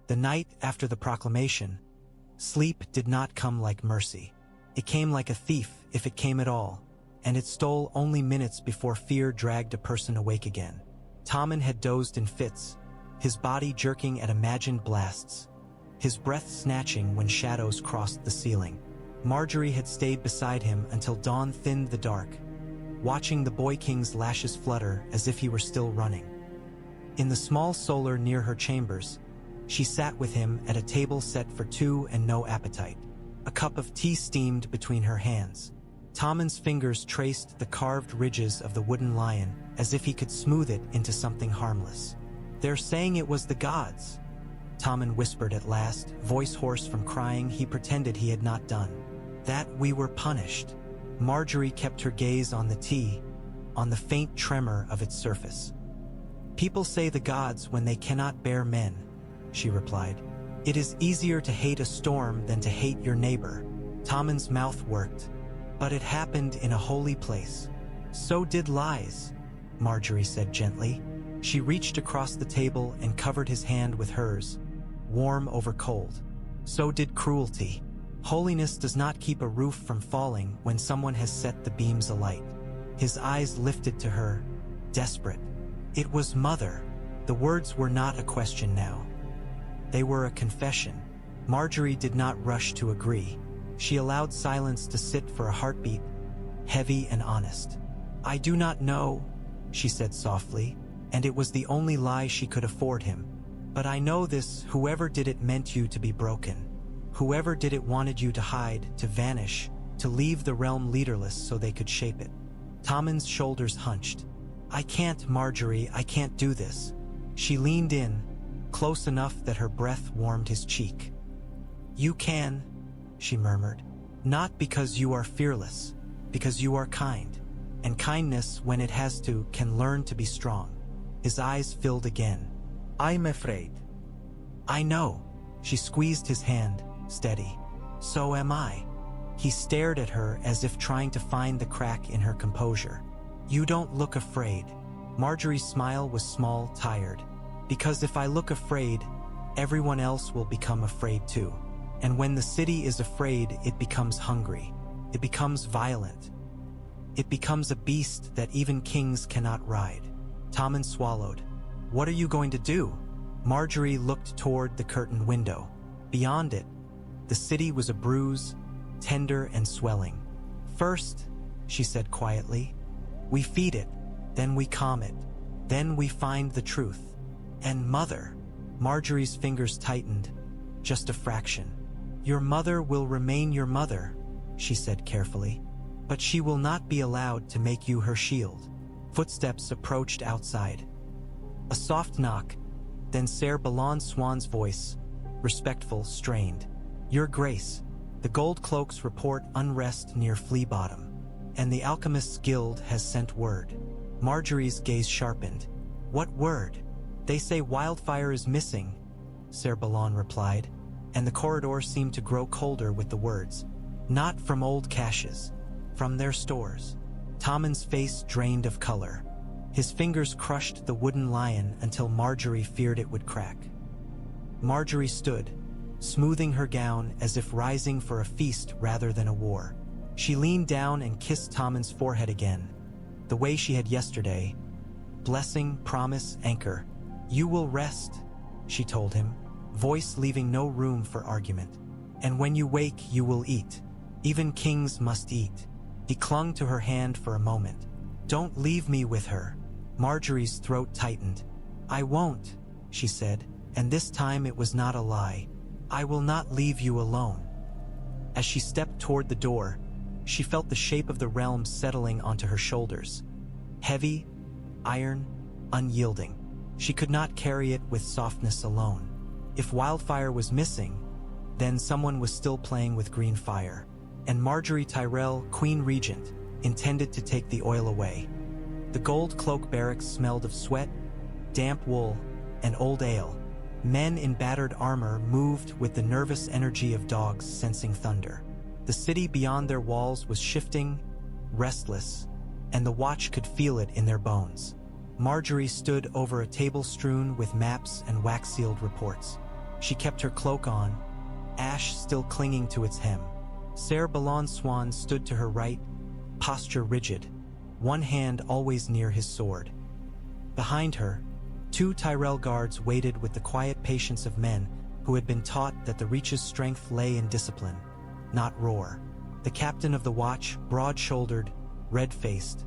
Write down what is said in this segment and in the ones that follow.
The night after the proclamation, sleep did not come like mercy. It came like a thief, if it came at all, and it stole only minutes before fear dragged a person awake again. Tommen had dozed in fits, his body jerking at imagined blasts, his breath snatching when shadows crossed the ceiling. Margaery had stayed beside him until dawn thinned the dark, watching the boy king's lashes flutter as if he were still running. In the small solar near her chambers, she sat with him at a table set for two and no appetite. A cup of tea steamed between her hands. Tommen's fingers traced the carved ridges of the wooden lion as if he could smooth it into something harmless. "They're saying it was the gods," Tommen whispered at last, voice hoarse from crying he pretended he had not done. "That we were punished." Margaery kept her gaze on the tea, on the faint tremor of its surface. "People say the gods when they cannot bear men," she replied. "It is easier to hate a storm than to hate your neighbor." Tommen's mouth worked. "But it happened in a holy place." "So did lies," Margaery said gently. She reached across the table and covered his hand with hers, warm over cold. "So did cruelty. Holiness does not keep a roof from falling when someone has set the beams alight." His eyes lifted to her, desperate. "It was Mother." The words were not a question now. They were a confession. Margaery did not rush to agree. She allowed silence to sit for a heartbeat, heavy and honest. "I do not know," she said softly, and it was the only lie she could afford him. "But I know this, whoever did it meant you to be broken. Whoever did it wanted you to hide, to vanish, to leave the realm leaderless so they could shape it." Tommen's shoulders hunched. "I can't, Margaery, I can't do this." She leaned in, close enough that her breath warmed his cheek. "You can," she murmured. "Not because you are fearless, because you are kind. And kindness, when it has to, can learn to be strong." His eyes filled again. "I'm afraid." "I know." She squeezed his hand, steady. "So am I." He stared at her as if trying to find the crack in her composure. "You don't look afraid." Margaery's smile was small, tired. "Because if I look afraid, everyone else will become afraid too. And when the city is afraid, it becomes hungry. It becomes violent. It becomes a beast that even kings cannot ride." Tommen swallowed. "What are you going to do?" Margaery looked toward the curtained window. Beyond it, the city was a bruise, tender and swelling. "First," she said quietly, "we feed it, then we calm it, then we find the truth. And Mother," Margaery's fingers tightened, just a fraction. "Your mother will remain your mother," she said carefully, "but she will not be allowed to make you her shield." Footsteps approached outside. A soft knock, then Ser Balon Swan's voice, respectful, strained. "Your Grace, the Gold Cloaks report unrest near Flea Bottom, and the Alchemists' Guild has sent word." Margaery's gaze sharpened. "What word?" "They say Wildfire is missing," Ser Balon replied, and the corridor seemed to grow colder with the words. "Not from old caches, from their stores." Tommen's face drained of color. His fingers crushed the wooden lion until Margaery feared it would crack. Margaery stood, smoothing her gown as if rising for a feast rather than a war. She leaned down and kissed Tommen's forehead again, the way she had yesterday. "Blessing, promise, anchor. You will rest," she told him, voice leaving no room for argument. "And when you wake, you will eat. Even kings must eat." He clung to her hand for a moment. "Don't leave me with her." Margaery's throat tightened. "I won't," she said, and this time it was not a lie. "I will not leave you alone." As she stepped toward the door, she felt the shape of the realm settling onto her shoulders. Heavy, iron, unyielding. She could not carry it with softness alone. If Wildfire was missing, then someone was still playing with green fire. And Margaery Tyrell, Queen-Regent, intended to take the oil away. The Gold Cloak barracks smelled of sweat, damp wool, and old ale. Men in battered armor moved with the nervous energy of dogs sensing thunder. The city beyond their walls was shifting, restless, and the watch could feel it in their bones. Margaery stood over a table strewn with maps and wax-sealed reports. She kept her cloak on, ash still clinging to its hem. Ser Balon Swan stood to her right, posture rigid, one hand always near his sword. Behind her, 2 Tyrell guards waited with the quiet patience of men who had been taught that the Reach's strength lay in discipline, not roar. The captain of the watch, broad-shouldered, red-faced,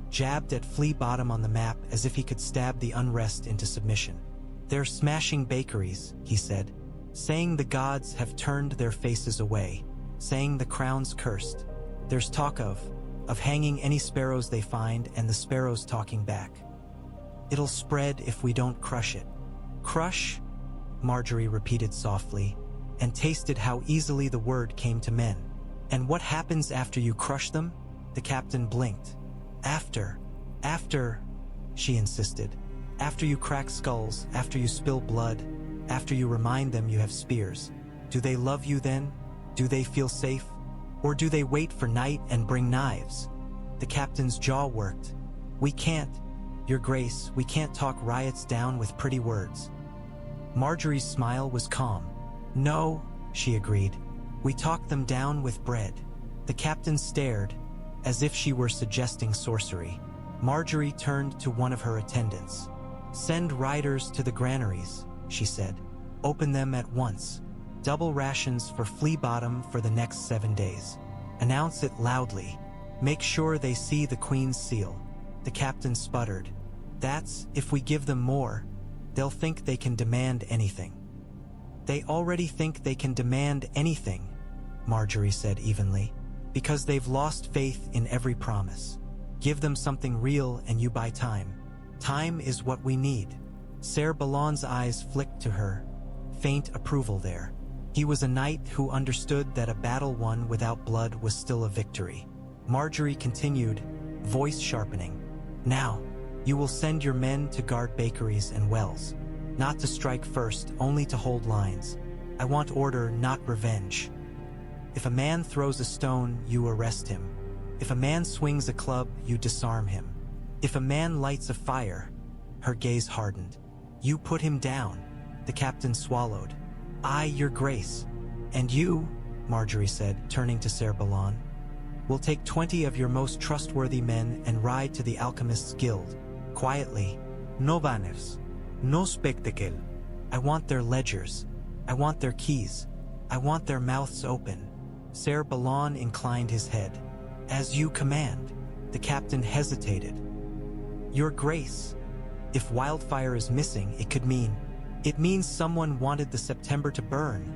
jabbed at flea bottom on the map as if he could stab the unrest into submission. "They're smashing bakeries," he said, "saying the gods have turned their faces away, saying the crown's cursed. There's talk of hanging any sparrows they find and the sparrows talking back. It'll spread if we don't crush it." "Crush?" Margaery repeated softly, and tasted how easily the word came to men. "And what happens after you crush them?" The captain blinked. After, she insisted. "After you crack skulls, after you spill blood, after you remind them you have spears. Do they love you then? Do they feel safe? Or do they wait for night and bring knives?" The captain's jaw worked. "We can't, Your Grace, we can't talk riots down with pretty words." Margaery's smile was calm. "No," she agreed. "We talk them down with bread." The captain stared, as if she were suggesting sorcery. Margaery turned to one of her attendants. "Send riders to the granaries," she said. "Open them at once. Double rations for Flea Bottom for the next 7 days. Announce it loudly. Make sure they see the Queen's seal." The captain sputtered. "That's, if we give them more, they'll think they can demand anything." "They already think they can demand anything," Margaery said evenly, "because they've lost faith in every promise. Give them something real and you buy time. Time is what we need." Ser Balon's eyes flicked to her, faint approval there. He was a knight who understood that a battle won without blood was still a victory. Margaery continued, voice sharpening. "Now, you will send your men to guard bakeries and wells. Not to strike first, only to hold lines. I want order, not revenge. If a man throws a stone, you arrest him. If a man swings a club, you disarm him. If a man lights a fire," her gaze hardened, "you put him down." The captain swallowed. "I, Your Grace. And you," Margaery said, turning to Ser Balon, "will take 20 of your most trustworthy men and ride to the Alchemist's Guild. Quietly. No banners. No spectacle. I want their ledgers. I want their keys. I want their mouths open." Ser Balon inclined his head. "As you command." The captain hesitated. "Your Grace, if Wildfire is missing, it could mean... It means someone wanted the September to burn,"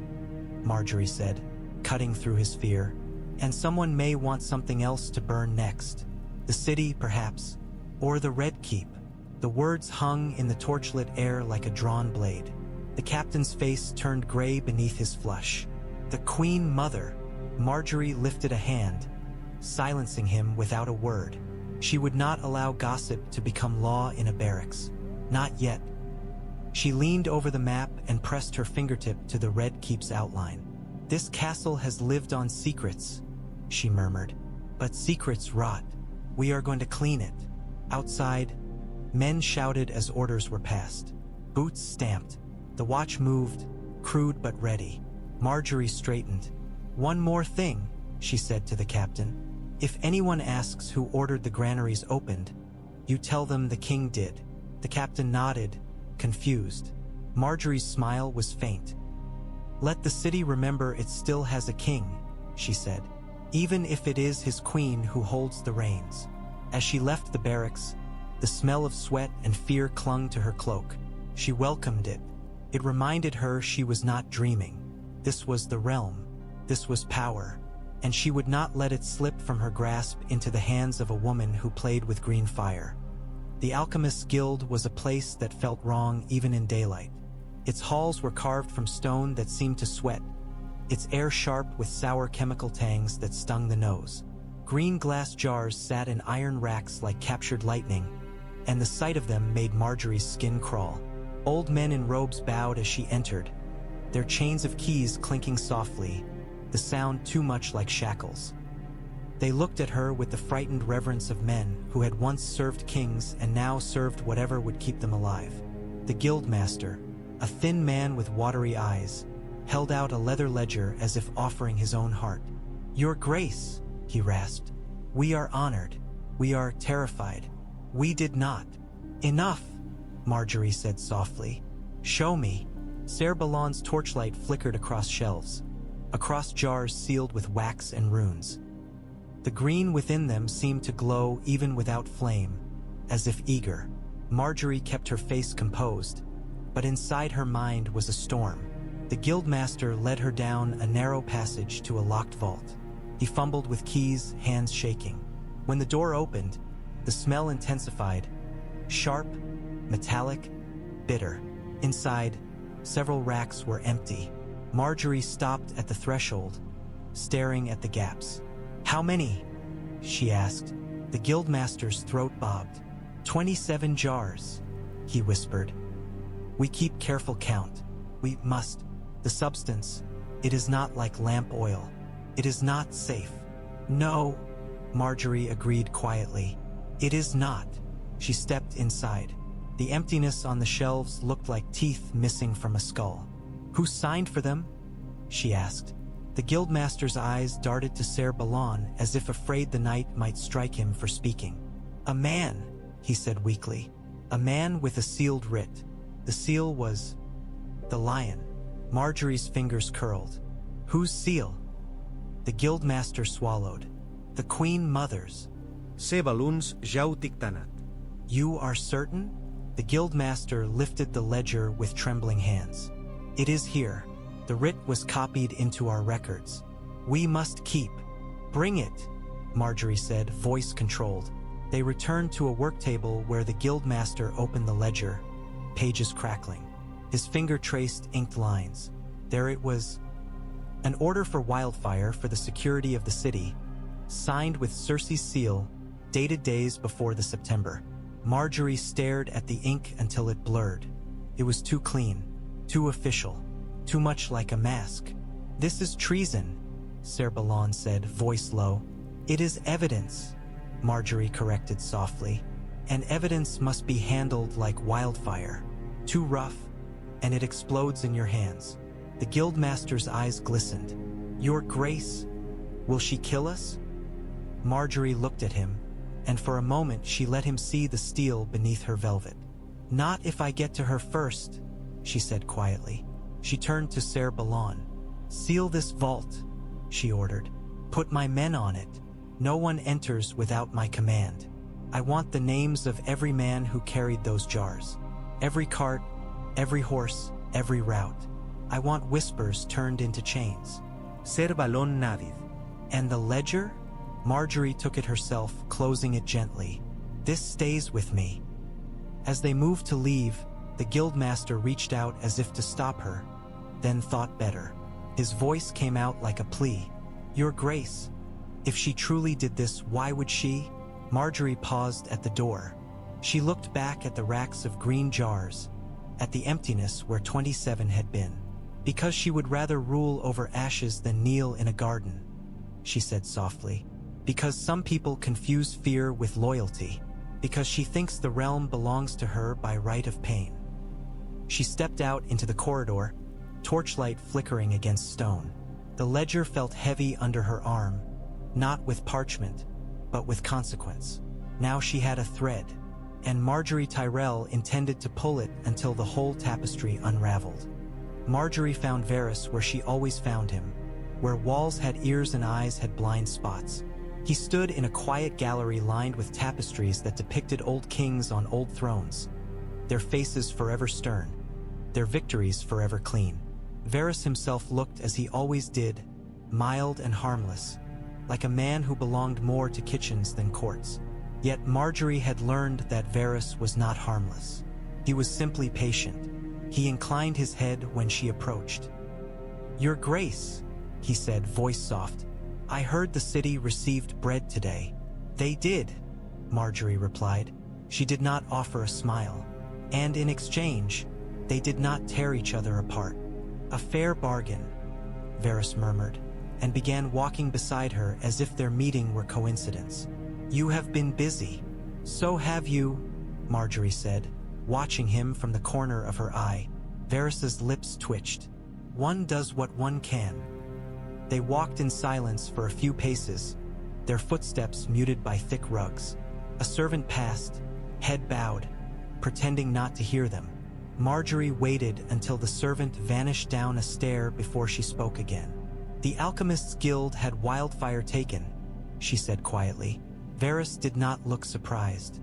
Margaery said, cutting through his fear. "And someone may want something else to burn next. The city, perhaps. Or the Red Keep." The words hung in the torchlit air like a drawn blade. The captain's face turned gray beneath his flush. "The Queen Mother." Margaery lifted a hand, silencing him without a word. She would not allow gossip to become law in a barracks. Not yet. She leaned over the map and pressed her fingertip to the Red Keep's outline. "This castle has lived on secrets," she murmured. "But secrets rot. We are going to clean it." Outside, men shouted as orders were passed. Boots stamped. The watch moved, crude but ready. Margaery straightened. "One more thing," she said to the captain. "If anyone asks who ordered the granaries opened, you tell them the king did." The captain nodded, confused. Margaery's smile was faint. "Let the city remember it still has a king," she said, "even if it is his queen who holds the reins." As she left the barracks, the smell of sweat and fear clung to her cloak. She welcomed it. It reminded her she was not dreaming. This was the realm. This was power. And she would not let it slip from her grasp into the hands of a woman who played with green fire. The Alchemist's Guild was a place that felt wrong even in daylight. Its halls were carved from stone that seemed to sweat, its air sharp with sour chemical tangs that stung the nose. Green glass jars sat in iron racks like captured lightning, and the sight of them made Margaery's skin crawl. Old men in robes bowed as she entered, their chains of keys clinking softly, the sound too much like shackles. They looked at her with the frightened reverence of men who had once served kings and now served whatever would keep them alive. The guildmaster, A thin man with watery eyes held out a leather ledger as if offering his own heart. "Your Grace," he rasped. "We are honored. We are terrified. We did not." "Enough," Margaery said softly. "Show me." Ser Balon's torchlight flickered across shelves, across jars sealed with wax and runes. The green within them seemed to glow even without flame, as if eager. Margaery kept her face composed, but inside her mind was a storm. The guildmaster led her down a narrow passage to a locked vault. He fumbled with keys, hands shaking. When the door opened, the smell intensified, sharp, metallic, bitter. Inside, several racks were empty. Margaery stopped at the threshold, staring at the gaps. "How many?" she asked. The guildmaster's throat bobbed. 27 jars, he whispered. "We keep careful count. We must. The substance, it is not like lamp oil. It is not safe." "No," Margaery agreed quietly. "It is not." She stepped inside. The emptiness on the shelves looked like teeth missing from a skull. "Who signed for them?" she asked. The guildmaster's eyes darted to Ser Balon as if afraid the night might strike him for speaking. "A man," he said weakly. "A man with a sealed writ. The seal was the lion." Margaery's fingers curled. "Whose seal?" The guildmaster swallowed. "The Queen Mother's." "Ser Balon's ja ho tinc tanat." "You are certain?" The guildmaster lifted the ledger with trembling hands. "It is here. The writ was copied into our records. We must keep." "Bring it," Margaery said, voice controlled. They returned to a work table where the guildmaster opened the ledger, pages crackling. His finger traced inked lines. There it was. An order for Wildfire for the security of the city, signed with Cersei's seal, dated days before the September. Margaery stared at the ink until it blurred. It was too clean, too official, too much like a mask. "This is treason," Ser Balon said, voice low. "It is evidence," Margaery corrected softly. "And evidence must be handled like wildfire. Too rough, and it explodes in your hands." The guildmaster's eyes glistened. "Your Grace, will she kill us?" Margaery looked at him, and for a moment she let him see the steel beneath her velvet. "Not if I get to her first," she said quietly. She turned to Ser Balon. "Seal this vault," she ordered. "Put my men on it. No one enters without my command. I want the names of every man who carried those jars. Every cart, every horse, every route. I want whispers turned into chains." Ser Balon nodded. "And the ledger?" Margaery took it herself, closing it gently. "This stays with me." As they moved to leave, the guildmaster reached out as if to stop her, then thought better. His voice came out like a plea. "Your Grace, if she truly did this, why would she?" Margaery paused at the door. She looked back at the racks of green jars, at the emptiness where 27 had been. "Because she would rather rule over ashes than kneel in a garden," she said softly. "Because some people confuse fear with loyalty. Because she thinks the realm belongs to her by right of pain." She stepped out into the corridor, torchlight flickering against stone. The ledger felt heavy under her arm, not with parchment, but with consequence. Now she had a thread, and Margaery Tyrell intended to pull it until the whole tapestry unraveled. Margaery found Varys where she always found him, where walls had ears and eyes had blind spots. He stood in a quiet gallery lined with tapestries that depicted old kings on old thrones, their faces forever stern, their victories forever clean. Varys himself looked as he always did, mild and harmless, like a man who belonged more to kitchens than courts. Yet Margaery had learned that Varys was not harmless. He was simply patient. He inclined his head when she approached. "Your Grace," he said, voice soft. "I heard the city received bread today." "They did," Margaery replied. She did not offer a smile. "And in exchange, they did not tear each other apart." "A fair bargain," Varys murmured, and began walking beside her as if their meeting were coincidence. "You have been busy." "So have you," Margaery said, watching him from the corner of her eye. Varys's lips twitched. One does what one can. They walked in silence for a few paces, their footsteps muted by thick rugs. A servant passed, head bowed, pretending not to hear them. Margaery waited until the servant vanished down a stair before she spoke again. "The Alchemists' Guild had Wildfire taken," she said quietly. Varys did not look surprised.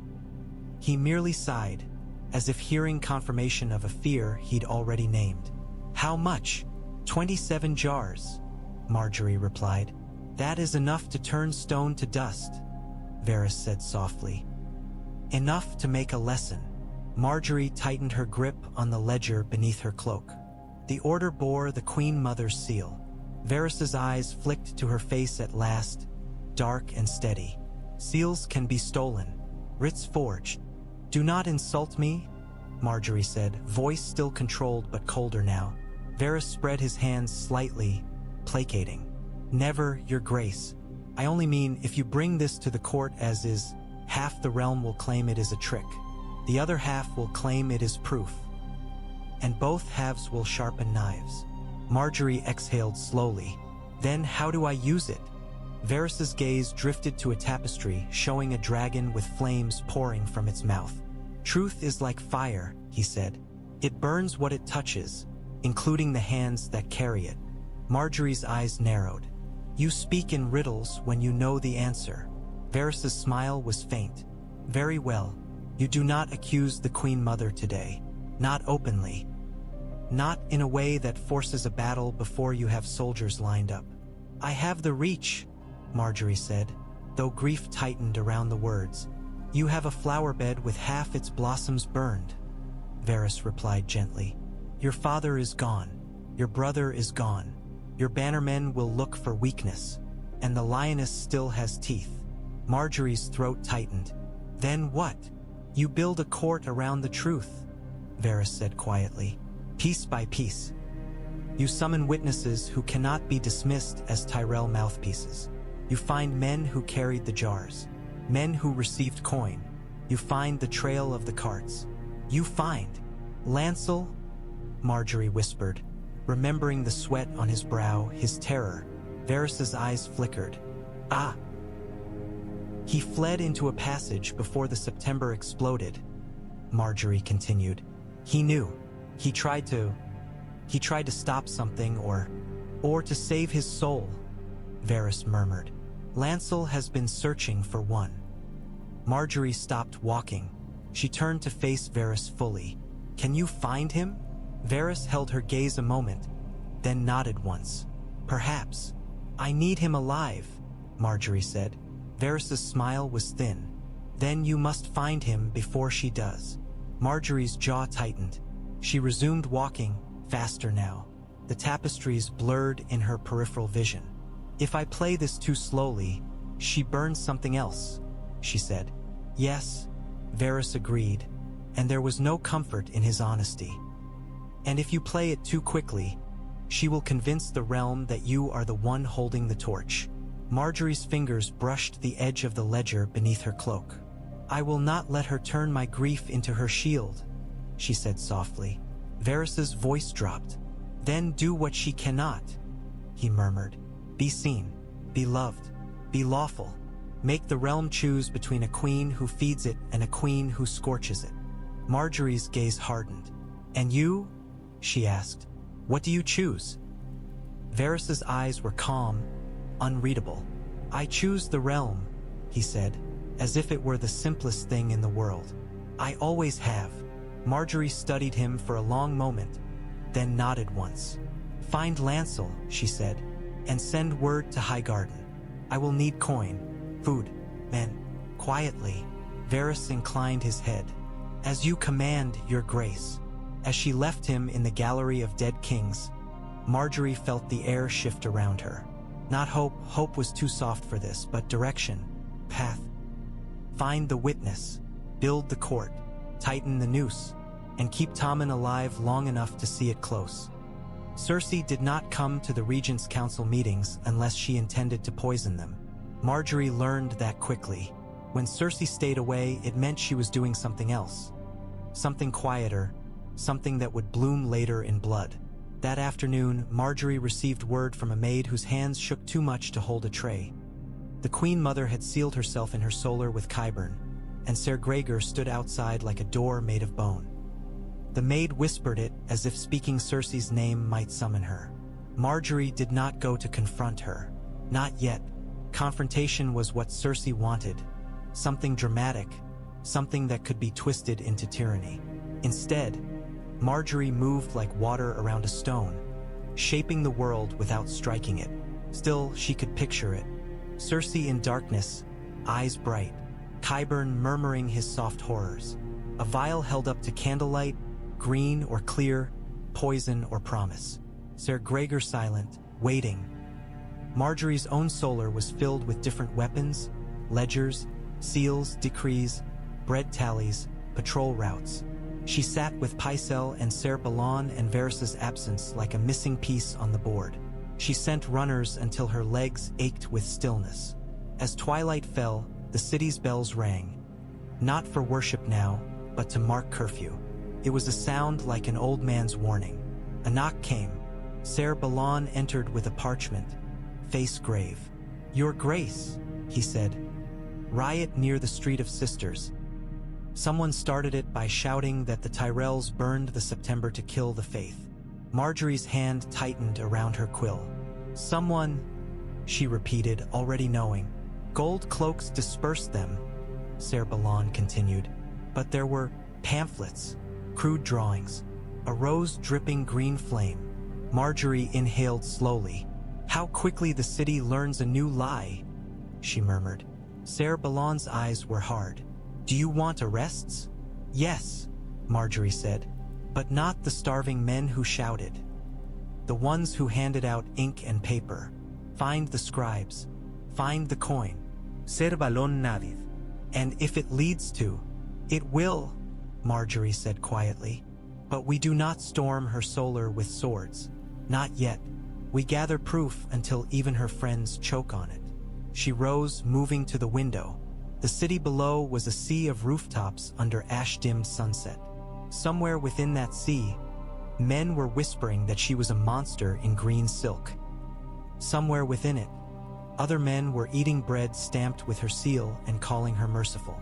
He merely sighed, as if hearing confirmation of a fear he'd already named. "How much?" 27 jars, Margaery replied. "That is enough to turn stone to dust," Varys said softly. "Enough to make a lesson." Margaery tightened her grip on the ledger beneath her cloak. The order bore the Queen Mother's seal. Varys's eyes flicked to her face at last, dark and steady. "Seals can be stolen, writs forged. Do not insult me," Margaery said, voice still controlled but colder now. Varys spread his hands slightly, placating. "Never, Your Grace. I only mean if you bring this to the court as is, half the realm will claim it is a trick. The other half will claim it is proof. And both halves will sharpen knives." Margaery exhaled slowly. "Then how do I use it?" Varys's gaze drifted to a tapestry showing a dragon with flames pouring from its mouth. "Truth is like fire," he said. "It burns what it touches, including the hands that carry it." Margaery's eyes narrowed. "You speak in riddles when you know the answer." Varys's smile was faint. "Very well. You do not accuse the Queen Mother today. Not openly. Not in a way that forces a battle before you have soldiers lined up." "I have the reach," Margaery said, though grief tightened around the words. "You have a flower bed with half its blossoms burned," Varys replied gently. "Your father is gone. Your brother is gone. Your bannermen will look for weakness. And the lioness still has teeth." Margaery's throat tightened. "Then what?" "You build a court around the truth," Varys said quietly. "Piece by piece. You summon witnesses who cannot be dismissed as Tyrell mouthpieces. You find men who carried the jars, men who received coin. You find the trail of the carts. You find Lancel," Margaery whispered, remembering the sweat on his brow, his terror. Varys's eyes flickered. "Ah!" "He fled into a passage before the September exploded," Margaery continued. "He knew. He tried to stop something or to save his soul," Varys murmured. "Lancel has been searching for one." Margaery stopped walking. She turned to face Varys fully. "Can you find him?" Varys held her gaze a moment, then nodded once. "Perhaps." "I need him alive," Margaery said. Varys's smile was thin. "Then you must find him before she does." Margaery's jaw tightened. She resumed walking, faster now. The tapestries blurred in her peripheral vision. "If I play this too slowly, she burns something else," she said. "Yes," Varys agreed, and there was no comfort in his honesty. "And if you play it too quickly, she will convince the realm that you are the one holding the torch." Margaery's fingers brushed the edge of the ledger beneath her cloak. "I will not let her turn my grief into her shield," she said softly. Varys's voice dropped. "Then do what she cannot," he murmured. "Be seen, be loved, be lawful. Make the realm choose between a queen who feeds it and a queen who scorches it." Margaery's gaze hardened. "And you?" she asked. "What do you choose?" Varys's eyes were calm, unreadable. "I choose the realm," he said, as if it were the simplest thing in the world. "I always have." Margaery studied him for a long moment, then nodded once. "Find Lancel," she said, "and send word to Highgarden. I will need coin, food, men." Quietly, Varys inclined his head. "As you command, Your Grace." As she left him in the Gallery of Dead Kings, Margaery felt the air shift around her. Not hope was too soft for this, but direction, path. Find the witness, build the court, tighten the noose, and keep Tommen alive long enough to see it close. Cersei did not come to the Regent's Council meetings unless she intended to poison them. Margaery learned that quickly. When Cersei stayed away, it meant she was doing something else. Something quieter, something that would bloom later in blood. That afternoon, Margaery received word from a maid whose hands shook too much to hold a tray. The Queen Mother had sealed herself in her solar with Qyburn, and Ser Gregor stood outside like a door made of bone. The maid whispered it as if speaking Cersei's name might summon her. Margaery did not go to confront her. Not yet. Confrontation was what Cersei wanted. Something dramatic, something that could be twisted into tyranny. Instead, Margaery moved like water around a stone, shaping the world without striking it. Still, she could picture it. Cersei in darkness, eyes bright, Qyburn murmuring his soft horrors. A vial held up to candlelight, green or clear, poison or promise. Ser Gregor silent, waiting. Margaery's own solar was filled with different weapons, ledgers, seals, decrees, bread tallies, patrol routes. She sat with Pycelle and Ser Balon and Varys' absence like a missing piece on the board. She sent runners until her legs ached with stillness. As twilight fell, the city's bells rang. Not for worship now, but to mark curfew. It was a sound like an old man's warning. A knock came. Ser Balon entered with a parchment, face grave. "Your Grace," he said. "Riot near the Street of Sisters." Someone started it by shouting that the Tyrells burned the September to kill the faith. Margaery's hand tightened around her quill. "Someone," she repeated, already knowing. "Gold cloaks dispersed them," Ser Balon continued. "But there were pamphlets, crude drawings, a rose-dripping green flame." Margaery inhaled slowly. "How quickly the city learns a new lie," she murmured. Ser Balon's eyes were hard. "Do you want arrests?" "Yes," Margaery said, "but not the starving men who shouted. The ones who handed out ink and paper. Find the scribes. Find the coin." Ser Balon nadid. "And if it leads to, it will," Margaery said quietly. "But we do not storm her solar with swords. Not yet. We gather proof until even her friends choke on it." She rose, moving to the window. The city below was a sea of rooftops under ash-dimmed sunset. Somewhere within that sea, men were whispering that she was a monster in green silk. Somewhere within it, other men were eating bread stamped with her seal and calling her merciful.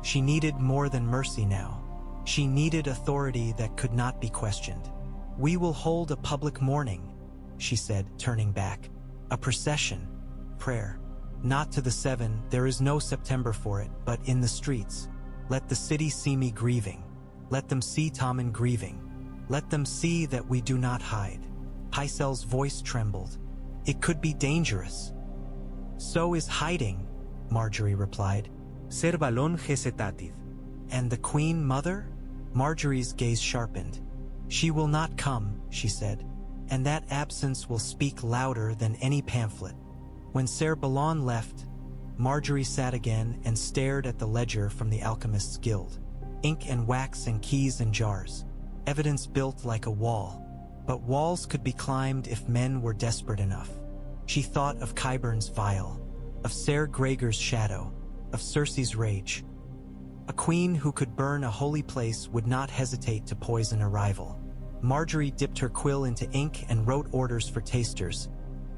She needed more than mercy now. She needed authority that could not be questioned. "We will hold a public mourning," she said, turning back. "A procession. Prayer. Not to the seven, there is no September for it, but in the streets. Let the city see me grieving. Let them see Tommen grieving. Let them see that we do not hide." Pycelle's voice trembled. "It could be dangerous." "So is hiding," Margaery replied. Ser Balon hesitatid. "And the Queen Mother?" Margaery's gaze sharpened. "She will not come," she said, "and that absence will speak louder than any pamphlet." When Ser Balon left, Margaery sat again and stared at the ledger from the Alchemist's Guild. Ink and wax and keys and jars. Evidence built like a wall. But walls could be climbed if men were desperate enough. She thought of Qyburn's vial, of Ser Gregor's shadow, of Cersei's rage. A queen who could burn a holy place would not hesitate to poison a rival. Margaery dipped her quill into ink and wrote orders for tasters,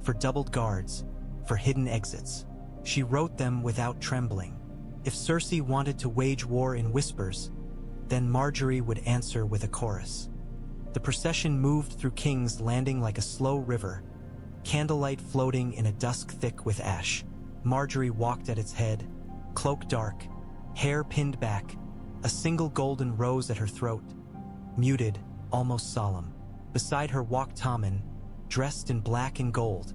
for doubled guards, for hidden exits. She wrote them without trembling. If Cersei wanted to wage war in whispers, then Margaery would answer with a chorus. The procession moved through King's Landing like a slow river, candlelight floating in a dusk thick with ash. Margaery walked at its head, cloak dark, hair pinned back, a single golden rose at her throat, muted, almost solemn. Beside her walked Tommen, dressed in black and gold,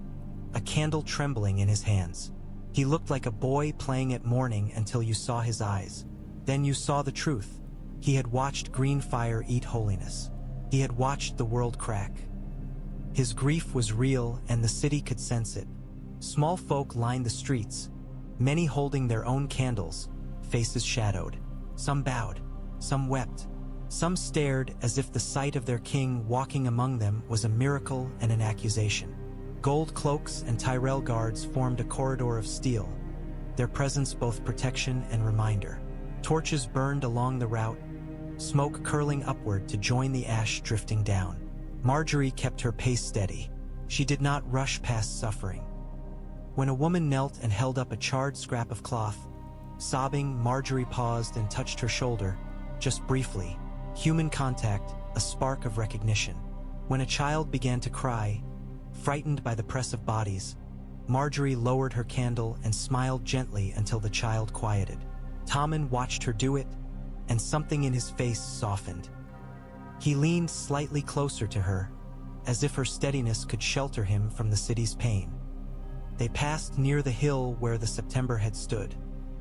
a candle trembling in his hands. He looked like a boy playing at morning until you saw his eyes. Then you saw the truth. He had watched green fire eat holiness. He had watched the world crack. His grief was real and the city could sense it. Small folk lined the streets, many holding their own candles, faces shadowed. Some bowed, some wept, some stared as if the sight of their king walking among them was a miracle and an accusation. Gold cloaks and Tyrell guards formed a corridor of steel, their presence both protection and reminder. Torches burned along the route, smoke curling upward to join the ash drifting down. Margaery kept her pace steady. She did not rush past suffering. When a woman knelt and held up a charred scrap of cloth, sobbing, Margaery paused and touched her shoulder, just briefly. Human contact, a spark of recognition. When a child began to cry, frightened by the press of bodies, Margaery lowered her candle and smiled gently until the child quieted. Tommen watched her do it, and something in his face softened. He leaned slightly closer to her, as if her steadiness could shelter him from the city's pain. They passed near the hill where the September had stood.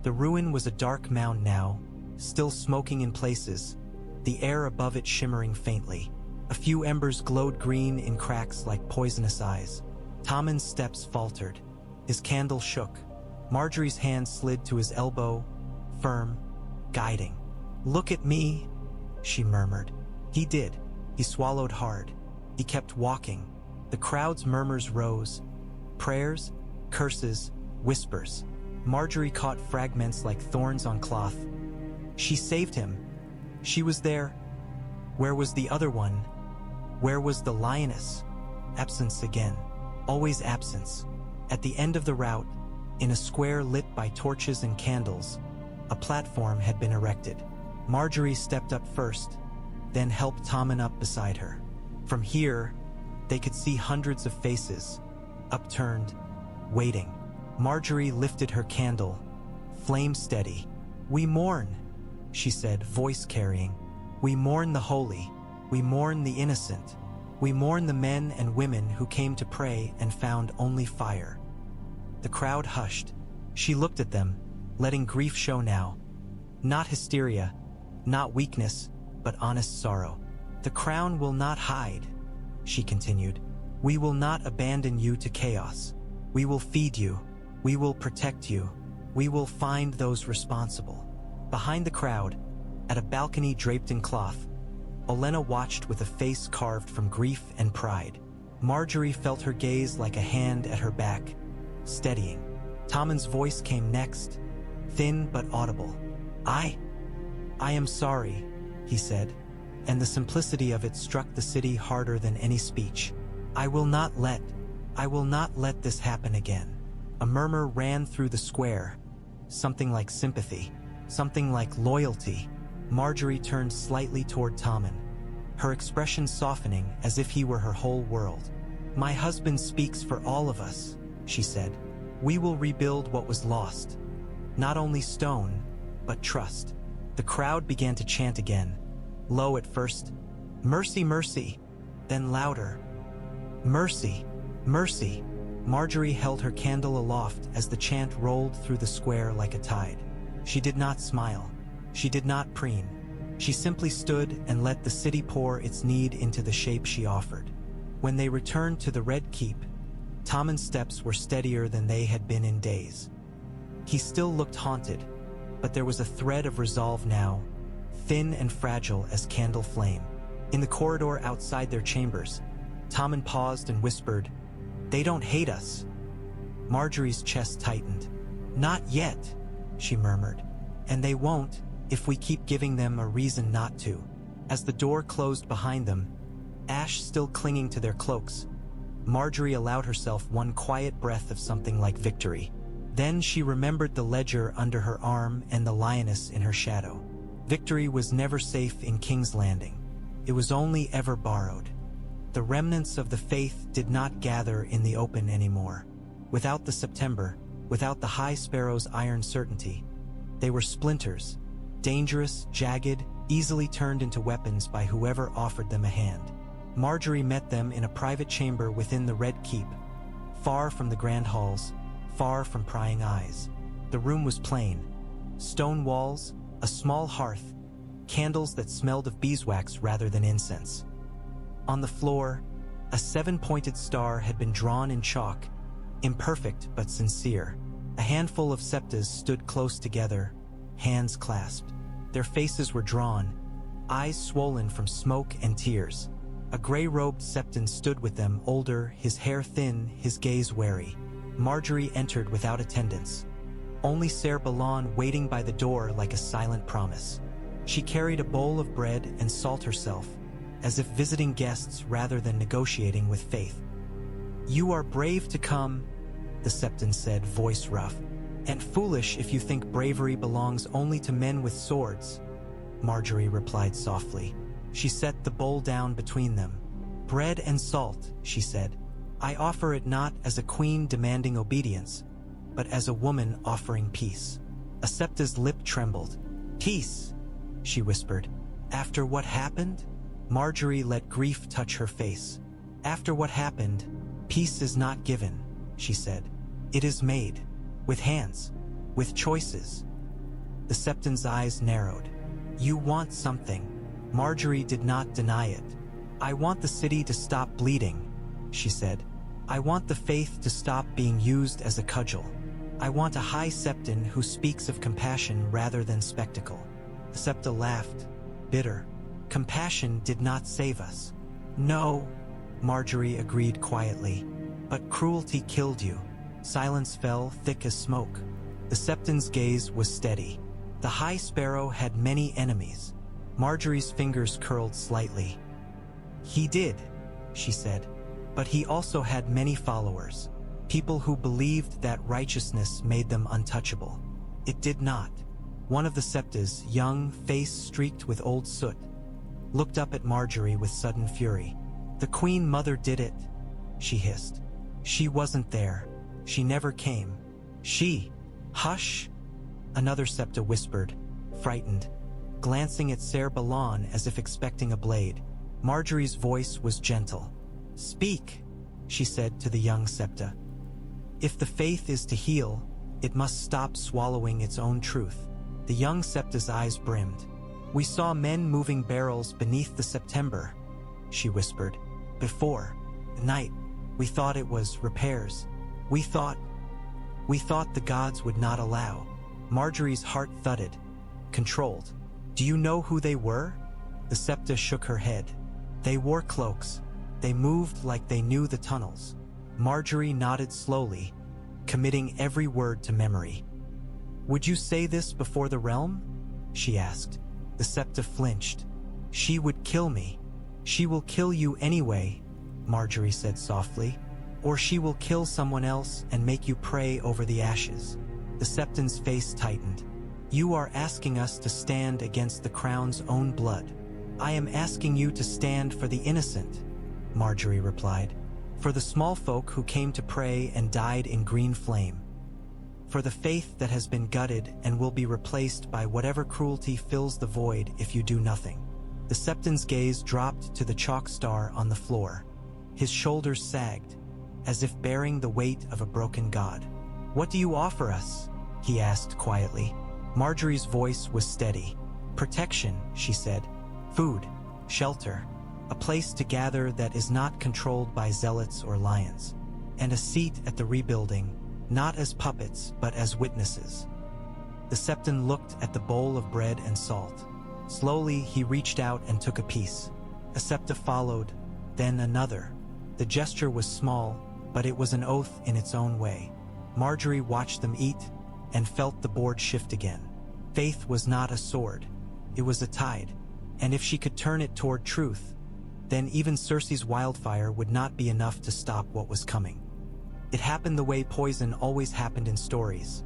The ruin was a dark mound now, still smoking in places, the air above it shimmering faintly. A few embers glowed green in cracks like poisonous eyes. Tommen's steps faltered. His candle shook. Margaery's hand slid to his elbow, firm, guiding. "Look at me," she murmured. He did. He swallowed hard. He kept walking. The crowd's murmurs rose. Prayers, curses, whispers. Margaery caught fragments like thorns on cloth. She saved him. She was there. Where was the other one? Where was the lioness? Absence again. Always absence. At the end of the route, in a square lit by torches and candles, a platform had been erected. Margaery stepped up first, then helped Tommen up beside her. From here, they could see hundreds of faces, upturned, waiting. Margaery lifted her candle, flame steady. "We mourn," she said, voice carrying. "We mourn the holy. We mourn the innocent. We mourn the men and women who came to pray and found only fire." The crowd hushed. She looked at them, letting grief show now. Not hysteria, not weakness, but honest sorrow. "The crown will not hide," she continued. "We will not abandon you to chaos. We will feed you. We will protect you. We will find those responsible." Behind the crowd, at a balcony draped in cloth, Olenna watched with a face carved from grief and pride. Margaery felt her gaze like a hand at her back, steadying. Tommen's voice came next, thin but audible. I am sorry," he said, and the simplicity of it struck the city harder than any speech. I will not let this happen again." A murmur ran through the square, something like sympathy, something like loyalty. Margaery turned slightly toward Tommen, her expression softening as if he were her whole world. "My husband speaks for all of us," she said. "We will rebuild what was lost. Not only stone, but trust." The crowd began to chant again, low at first, "Mercy, mercy," then louder, "Mercy, mercy." Margaery held her candle aloft as the chant rolled through the square like a tide. She did not smile. She did not preen. She simply stood and let the city pour its need into the shape she offered. When they returned to the Red Keep, Tommen's steps were steadier than they had been in days. He still looked haunted, but there was a thread of resolve now, thin and fragile as candle flame. In the corridor outside their chambers, Tommen paused and whispered, "They don't hate us." Margaery's chest tightened. "Not yet," she murmured. "And they won't if we keep giving them a reason not to." As the door closed behind them, ash still clinging to their cloaks, Margaery allowed herself one quiet breath of something like victory. Then she remembered the ledger under her arm and the lioness in her shadow. Victory was never safe in King's Landing. It was only ever borrowed. The remnants of the faith did not gather in the open anymore. Without the September, without the High Sparrow's iron certainty, they were splinters, dangerous, jagged, easily turned into weapons by whoever offered them a hand. Margaery met them in a private chamber within the Red Keep, far from the grand halls, far from prying eyes. The room was plain. Stone walls, a small hearth, candles that smelled of beeswax rather than incense. On the floor, a 7-pointed star had been drawn in chalk, imperfect but sincere. A handful of septas stood close together, hands clasped. Their faces were drawn, eyes swollen from smoke and tears. A gray-robed septon stood with them, older, his hair thin, his gaze wary. Margaery entered without attendants. Only Ser Balon waiting by the door like a silent promise. She carried a bowl of bread and salt herself, as if visiting guests rather than negotiating with faith. "You are brave to come," the Septon said, voice rough, "and foolish if you think bravery belongs only to men with swords." Margaery replied softly. She set the bowl down between them. "Bread and salt," she said. "I offer it not as a queen demanding obedience, but as a woman offering peace." A Septa's lip trembled. "Peace," she whispered. "After what happened?" Margaery let grief touch her face. "After what happened, peace is not given," she said. "It is made, with hands, with choices." The Septon's eyes narrowed. "You want something." Margaery did not deny it. "I want the city to stop bleeding," she said. "I want the faith to stop being used as a cudgel. I want a High Septon who speaks of compassion rather than spectacle." The Septa laughed, bitter. "Compassion did not save us." "No," Margaery agreed quietly. "But cruelty killed you." Silence fell thick as smoke. The Septon's gaze was steady. The High Sparrow had many enemies. Margaery's fingers curled slightly. "He did," she said. "But he also had many followers. People who believed that righteousness made them untouchable. It did not." One of the Septas, young, face streaked with old soot, looked up at Margaery with sudden fury. "The Queen Mother did it," she hissed. "She wasn't there. She never came. She—" "Hush," another Septa whispered, frightened, glancing at Ser Balon as if expecting a blade. Margaery's voice was gentle. "Speak," she said to the young Septa. "If the faith is to heal, it must stop swallowing its own truth." The young Septa's eyes brimmed. "We saw men moving barrels beneath the September," she whispered. "Before night, we thought it was repairs. We thought the gods would not allow." Margaery's heart thudded, controlled. "Do you know who they were?" The Septa shook her head. "They wore cloaks. They moved like they knew the tunnels." Margaery nodded slowly, committing every word to memory. "Would you say this before the realm?" she asked. The Septa flinched. "She would kill me." "She will kill you anyway," Margaery said softly. "Or she will kill someone else and make you pray over the ashes." The Septon's face tightened. "You are asking us to stand against the crown's own blood." "I am asking you to stand for the innocent," Margaery replied. "For the small folk who came to pray and died in green flame. For the faith that has been gutted and will be replaced by whatever cruelty fills the void if you do nothing." The Septon's gaze dropped to the chalk star on the floor. His shoulders sagged, as if bearing the weight of a broken god. "What do you offer us?" he asked quietly. Margaery's voice was steady. "Protection," she said. "Food, shelter, a place to gather that is not controlled by zealots or lions. And a seat at the rebuilding, not as puppets but as witnesses." The Septon looked at the bowl of bread and salt. Slowly he reached out and took a piece. A Septa followed, then another. The gesture was small, but it was an oath in its own way. Margaery watched them eat and felt the board shift again. Faith was not a sword. It was a tide. And if she could turn it toward truth, then even Cersei's wildfire would not be enough to stop what was coming. It happened the way poison always happened in stories.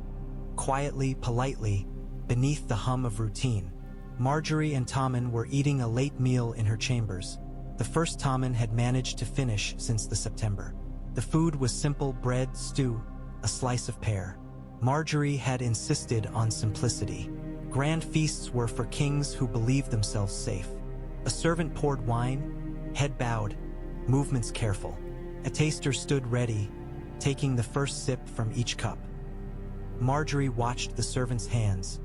Quietly, politely, beneath the hum of routine. Margaery and Tommen were eating a late meal in her chambers. The first Tommen had managed to finish since the September. The food was simple bread, stew, a slice of pear. Margaery had insisted on simplicity. Grand feasts were for kings who believed themselves safe. A servant poured wine, head bowed, movements careful. A taster stood ready, taking the first sip from each cup. Margaery watched the servant's hands,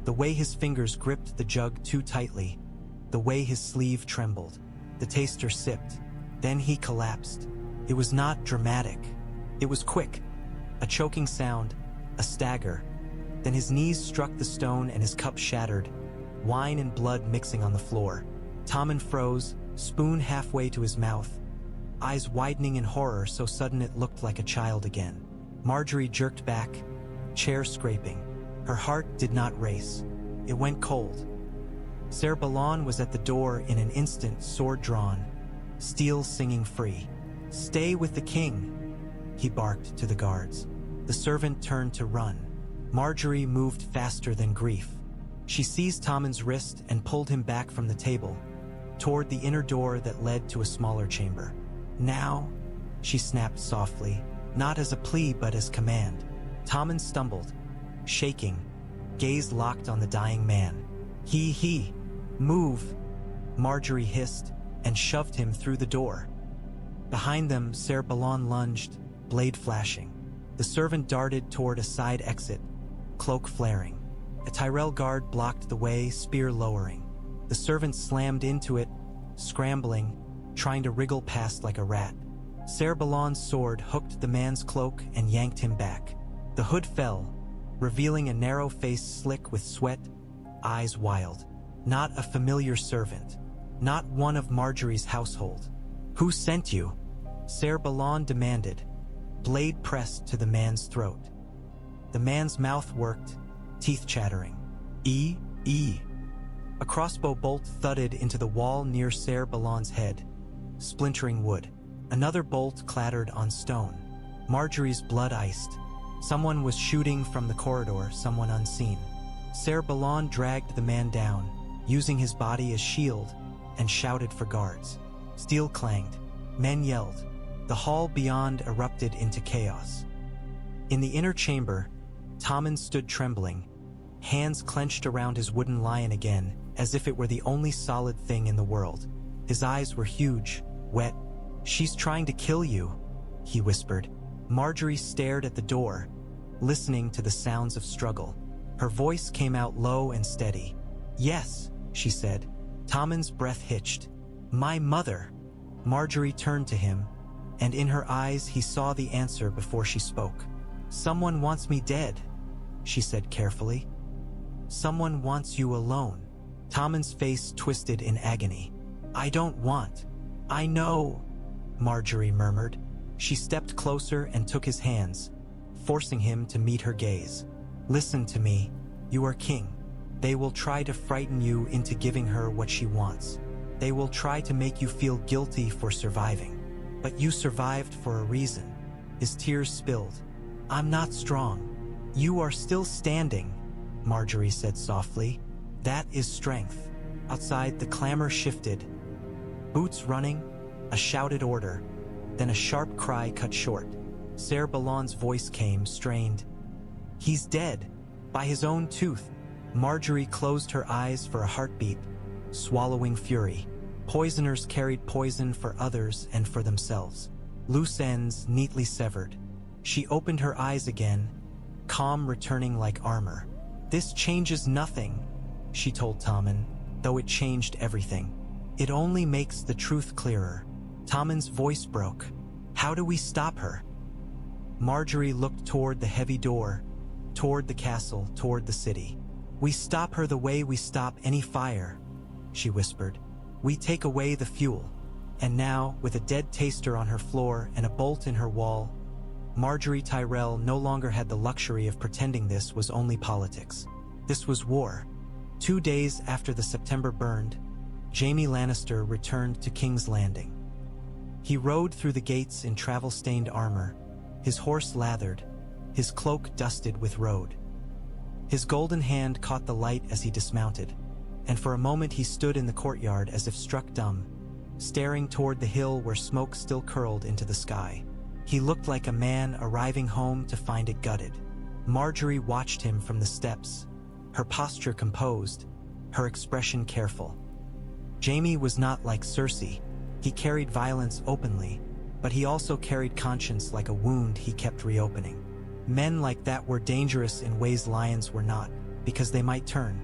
the way his fingers gripped the jug too tightly, the way his sleeve trembled. The taster sipped, then he collapsed. It was not dramatic. It was quick. A choking sound, a stagger. Then his knees struck the stone and his cup shattered, wine and blood mixing on the floor. Tommen froze, spoon halfway to his mouth, eyes widening in horror so sudden it looked like a child again. Margaery jerked back, chair scraping. Her heart did not race. It went cold. Ser Balon was at the door in an instant, sword drawn, steel singing free. "Stay with the king," he barked to the guards. The servant turned to run. Margaery moved faster than grief. She seized Tommen's wrist and pulled him back from the table, toward the inner door that led to a smaller chamber. "Now," she snapped softly, not as a plea but as command. Tommen stumbled, shaking, gaze locked on the dying man. He, move," Margaery hissed, and shoved him through the door. Behind them, Ser Balon lunged, blade flashing. The servant darted toward a side exit, cloak flaring. A Tyrell guard blocked the way, spear lowering. The servant slammed into it, scrambling, trying to wriggle past like a rat. Ser Balon's sword hooked the man's cloak and yanked him back. The hood fell, revealing a narrow face slick with sweat, eyes wild. Not a familiar servant. Not one of Margaery's household. "Who sent you?" Ser Balon demanded, blade pressed to the man's throat. The man's mouth worked, teeth chattering. E. A crossbow bolt thudded into the wall near Ser Balon's head, splintering wood. Another bolt clattered on stone. Margaery's blood iced. Someone was shooting from the corridor, someone unseen. Ser Balon dragged the man down, using his body as shield, and shouted for guards. Steel clanged. Men yelled. The hall beyond erupted into chaos. In the inner chamber, Tommen stood trembling, hands clenched around his wooden lion again, as if it were the only solid thing in the world. His eyes were huge, wet. "She's trying to kill you," he whispered. Margaery stared at the door, listening to the sounds of struggle. Her voice came out low and steady. "Yes," she said. Tommen's breath hitched. "My mother." Margaery turned to him, and in her eyes he saw the answer before she spoke. "Someone wants me dead," she said carefully. "Someone wants you alone." Tommen's face twisted in agony. "I don't want." "I know," Margaery murmured. She stepped closer and took his hands, forcing him to meet her gaze. "Listen to me. You are king. They will try to frighten you into giving her what she wants. They will try to make you feel guilty for surviving. But you survived for a reason." His tears spilled. "I'm not strong." "You are still standing," Margaery said softly. "That is strength." Outside, the clamor shifted. Boots running, a shouted order, then a sharp cry cut short. Ser Balon's voice came, strained. "He's dead. By his own tooth." Margaery closed her eyes for a heartbeat, swallowing fury. Poisoners carried poison for others and for themselves. Loose ends neatly severed. She opened her eyes again, calm returning like armor. "This changes nothing," she told Tommen, though it changed everything. "It only makes the truth clearer." Tommen's voice broke. "How do we stop her?" Margaery looked toward the heavy door, toward the castle, toward the city. "We stop her the way we stop any fire," she whispered. "We take away the fuel." And now, with a dead taster on her floor and a bolt in her wall, Margaery Tyrell no longer had the luxury of pretending this was only politics. This was war. 2 days after the September burned, Jaime Lannister returned to King's Landing. He rode through the gates in travel-stained armor, his horse lathered, his cloak dusted with road. His golden hand caught the light as he dismounted, and for a moment he stood in the courtyard as if struck dumb, staring toward the hill where smoke still curled into the sky. He looked like a man arriving home to find it gutted. Margaery watched him from the steps, her posture composed, her expression careful. Jaime was not like Cersei. He carried violence openly, but he also carried conscience like a wound he kept reopening. Men like that were dangerous in ways lions were not, because they might turn.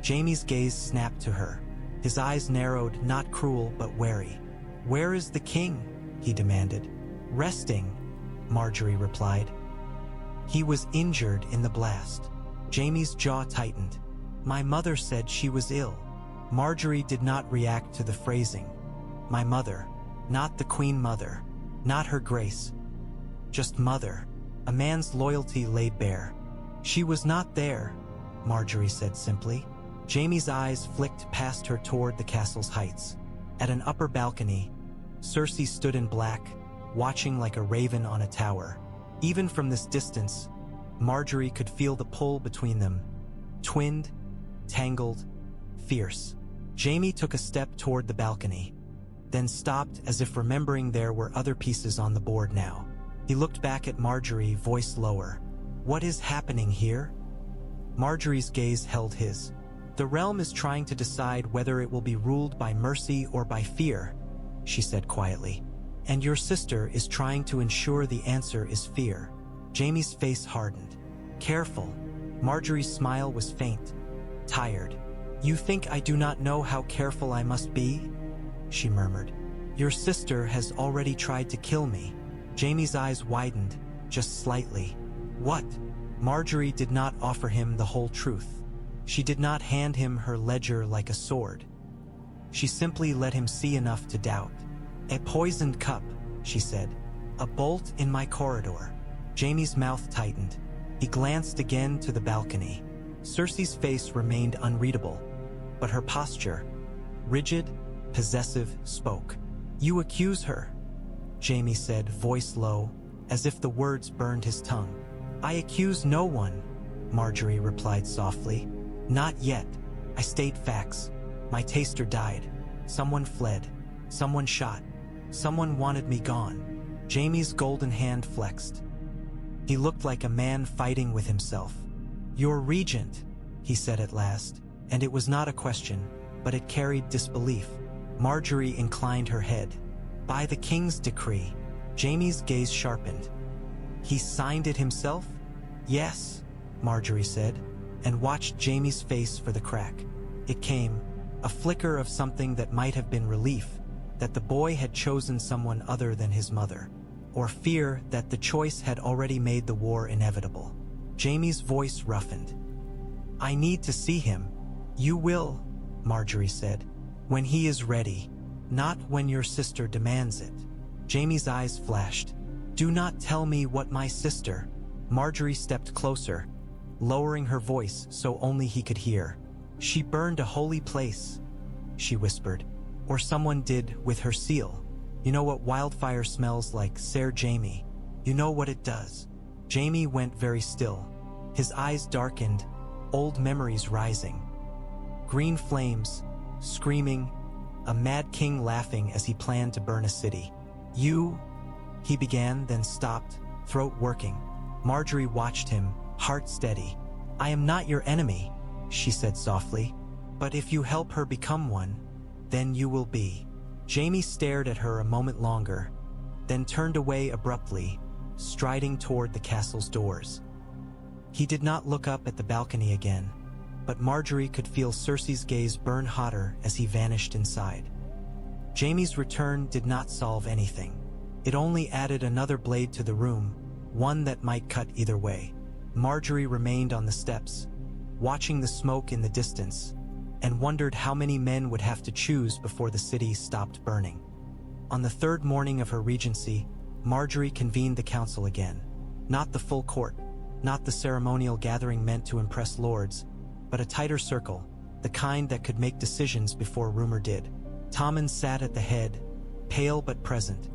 Jaime's gaze snapped to her. His eyes narrowed, not cruel but wary. "Where is the king?" he demanded. "Resting," Margaery replied. "He was injured in the blast." Jaime's jaw tightened. "My mother said she was ill." Margaery did not react to the phrasing. "My mother, not the Queen Mother, not her grace. Just mother." A man's loyalty laid bare. "She was not there," Margaery said simply. Jaime's eyes flicked past her toward the castle's heights. At an upper balcony, Cersei stood in black, watching like a raven on a tower. Even from this distance, Margaery could feel the pull between them, twinned, tangled, fierce. Jaime took a step toward the balcony, then stopped as if remembering there were other pieces on the board now. He looked back at Margaery, voice lower. "What is happening here?" Margaery's gaze held his. "The realm is trying to decide whether it will be ruled by mercy or by fear," she said quietly. "And your sister is trying to ensure the answer is fear." Jaime's face hardened. "Careful." Margaery's smile was faint, tired. "You think I do not know how careful I must be?" she murmured. "Your sister has already tried to kill me." Jaime's eyes widened, just slightly. "What?" Margaery did not offer him the whole truth. She did not hand him her ledger like a sword. She simply let him see enough to doubt. "A poisoned cup," she said. "A bolt in my corridor." Jaime's mouth tightened. He glanced again to the balcony. Cersei's face remained unreadable, but her posture, rigid, possessive, spoke. "You accuse her," Jaime said, voice low, as if the words burned his tongue. "I accuse no one," Margaery replied softly. "Not yet. I state facts. My taster died. Someone fled. Someone shot. Someone wanted me gone." Jaime's golden hand flexed. He looked like a man fighting with himself. "Your regent," he said at last, and it was not a question, but it carried disbelief. Margaery inclined her head. "By the king's decree." Jaime's gaze sharpened. "He signed it himself?" "Yes," Margaery said, and watched Jaime's face for the crack. It came, a flicker of something that might have been relief, that the boy had chosen someone other than his mother, or fear that the choice had already made the war inevitable. Jaime's voice roughened. "I need to see him." "You will," Margaery said, "when he is ready, not when your sister demands it." Jaime's eyes flashed. "Do not tell me what my sister—" Margaery stepped closer, lowering her voice so only he could hear. "She burned a holy place," she whispered. "Or someone did with her seal. You know what wildfire smells like, Ser Jaime. You know what it does." Jaime went very still. His eyes darkened, old memories rising. Green flames, screaming, a mad king laughing as he planned to burn a city. "You," he began, then stopped, throat working. Margaery watched him, heart steady. "I am not your enemy," she said softly. "But if you help her become one, then you will be." Jaime stared at her a moment longer, then turned away abruptly, striding toward the castle's doors. He did not look up at the balcony again, but Margaery could feel Cersei's gaze burn hotter as he vanished inside. Jaime's return did not solve anything. It only added another blade to the room, one that might cut either way. Margaery remained on the steps, watching the smoke in the distance, and wondered how many men would have to choose before the city stopped burning. On the third morning of her regency, Margaery convened the council again. Not the full court, not the ceremonial gathering meant to impress lords, but a tighter circle, the kind that could make decisions before rumor did. Tommen sat at the head, pale but present,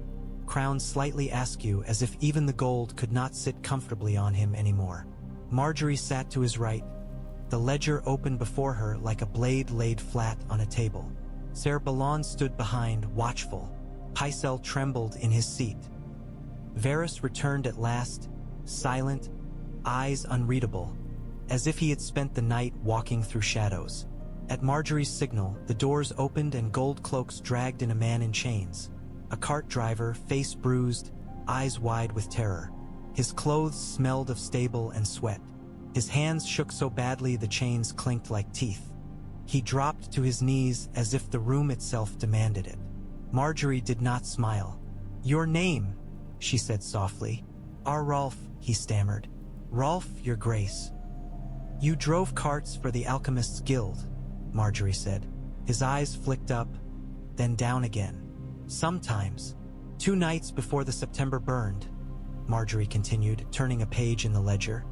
crowned slightly askew as if even the gold could not sit comfortably on him anymore. Margaery sat to his right, the ledger open before her like a blade laid flat on a table. Ser Balon stood behind, watchful. Pycelle trembled in his seat. Varys returned at last, silent, eyes unreadable, as if he had spent the night walking through shadows. At Margaery's signal, the doors opened and gold cloaks dragged in a man in chains. A cart driver, face bruised, eyes wide with terror. His clothes smelled of stable and sweat. His hands shook so badly the chains clinked like teeth. He dropped to his knees as if the room itself demanded it. Margaery did not smile. "Your name," she said softly. "Rolf," he stammered. "Rolf, your grace." "You drove carts for the Alchemists' Guild," Margaery said. His eyes flicked up, then down again. "Sometimes. 2 nights before the September burned," Margaery continued, turning a page in the ledger.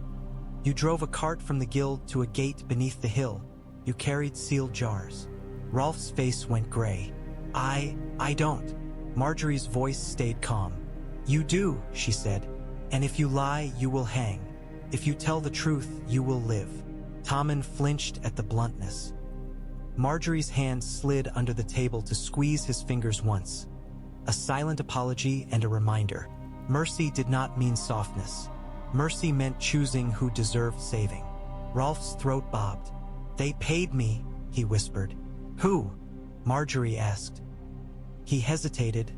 "You drove a cart from the guild to a gate beneath the hill. You carried sealed jars. Rolf's face went gray. I don't. Margaery's voice stayed calm. You do, she said. And if you lie, you will hang. If you tell the truth, you will live. Tommen flinched at the bluntness. Margaery's hand slid under the table to squeeze his fingers once. A silent apology and a reminder. Mercy did not mean softness. Mercy meant choosing who deserved saving. Rolf's throat bobbed. They paid me, he whispered. Who? Margaery asked. He hesitated,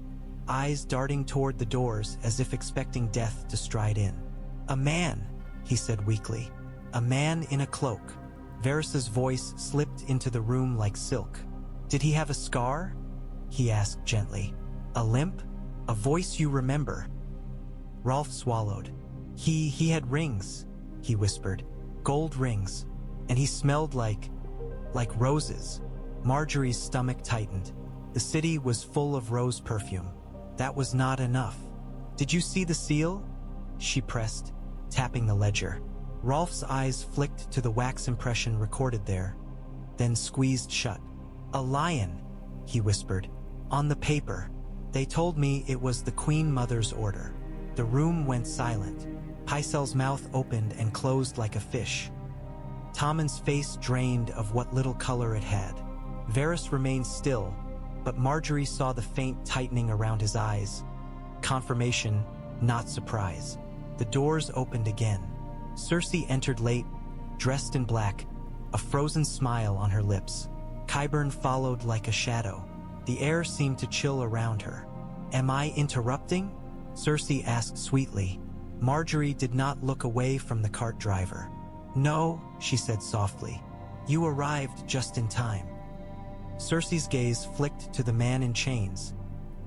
eyes darting toward the doors as if expecting death to stride in. A man, he said weakly. A man in a cloak. Varys's voice slipped into the room like silk. Did he have a scar? He asked gently. A limp? A voice you remember? Rolf swallowed. He had rings, he whispered. Gold rings. And he smelled like roses. Margaery's stomach tightened. The city was full of rose perfume. That was not enough. Did you see the seal? She pressed, tapping the ledger. Rolf's eyes flicked to the wax impression recorded there, then squeezed shut. A lion, he whispered. On the paper. They told me it was the Queen Mother's order. The room went silent. Pycelle's mouth opened and closed like a fish. Tommen's face drained of what little color it had. Varys remained still, but Margaery saw the faint tightening around his eyes. Confirmation, not surprise. The doors opened again. Cersei entered late, dressed in black, a frozen smile on her lips. Qyburn followed like a shadow. The air seemed to chill around her. Am I interrupting? Cersei asked sweetly. Margaery did not look away from the cart driver. No, she said softly. You arrived just in time. Cersei's gaze flicked to the man in chains,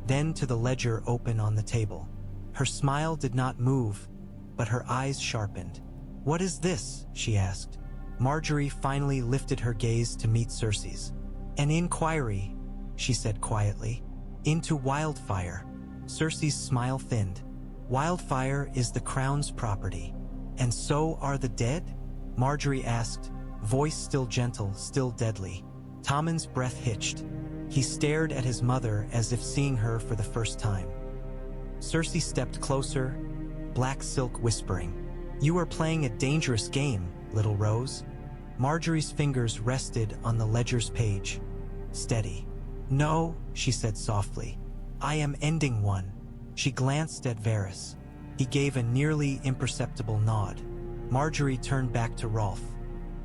then to the ledger open on the table. Her smile did not move, but her eyes sharpened. What is this? She asked. Margaery finally lifted her gaze to meet Cersei's. An inquiry, she said quietly. Into Wildfire. Cersei's smile thinned. Wildfire is the crown's property. And so are the dead? Margaery asked, voice still gentle, still deadly. Tommen's breath hitched. He stared at his mother as if seeing her for the first time. Cersei stepped closer, black silk whispering. You are playing a dangerous game, little Rose. Margaery's fingers rested on the ledger's page. Steady. No, she said softly. I am ending one. She glanced at Varys. He gave a nearly imperceptible nod. Margaery turned back to Rolf.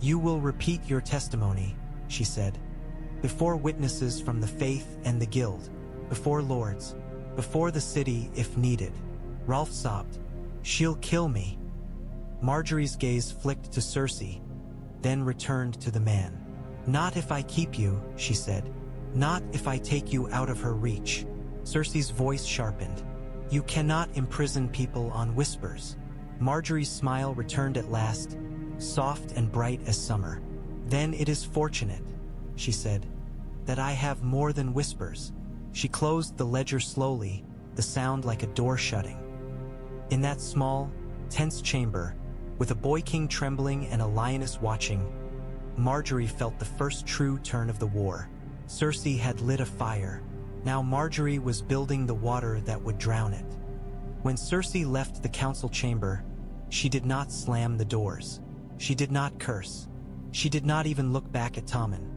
You will repeat your testimony, she said. Before witnesses from the Faith and the Guild. Before lords. Before the city if needed. Rolf sobbed. She'll kill me. Margaery's gaze flicked to Cersei, then returned to the man. Not if I keep you, she said. Not if I take you out of her reach. Cersei's voice sharpened. You cannot imprison people on whispers. Margaery's smile returned at last, soft and bright as summer. Then it is fortunate, she said, that I have more than whispers. She closed the ledger slowly, the sound like a door shutting. In that small, tense chamber, with a boy king trembling and a lioness watching, Margaery felt the first true turn of the war. Cersei had lit a fire. Now Margaery was building the water that would drown it. When Cersei left the council chamber, she did not slam the doors. She did not curse. She did not even look back at Tommen,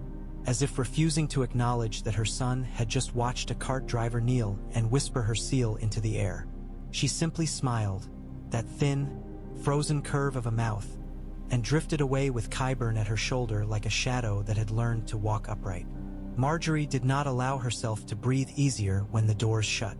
as if refusing to acknowledge that her son had just watched a cart driver kneel and whisper her seal into the air. She simply smiled, that thin, frozen curve of a mouth, and drifted away with Qyburn at her shoulder like a shadow that had learned to walk upright. Margaery did not allow herself to breathe easier when the doors shut.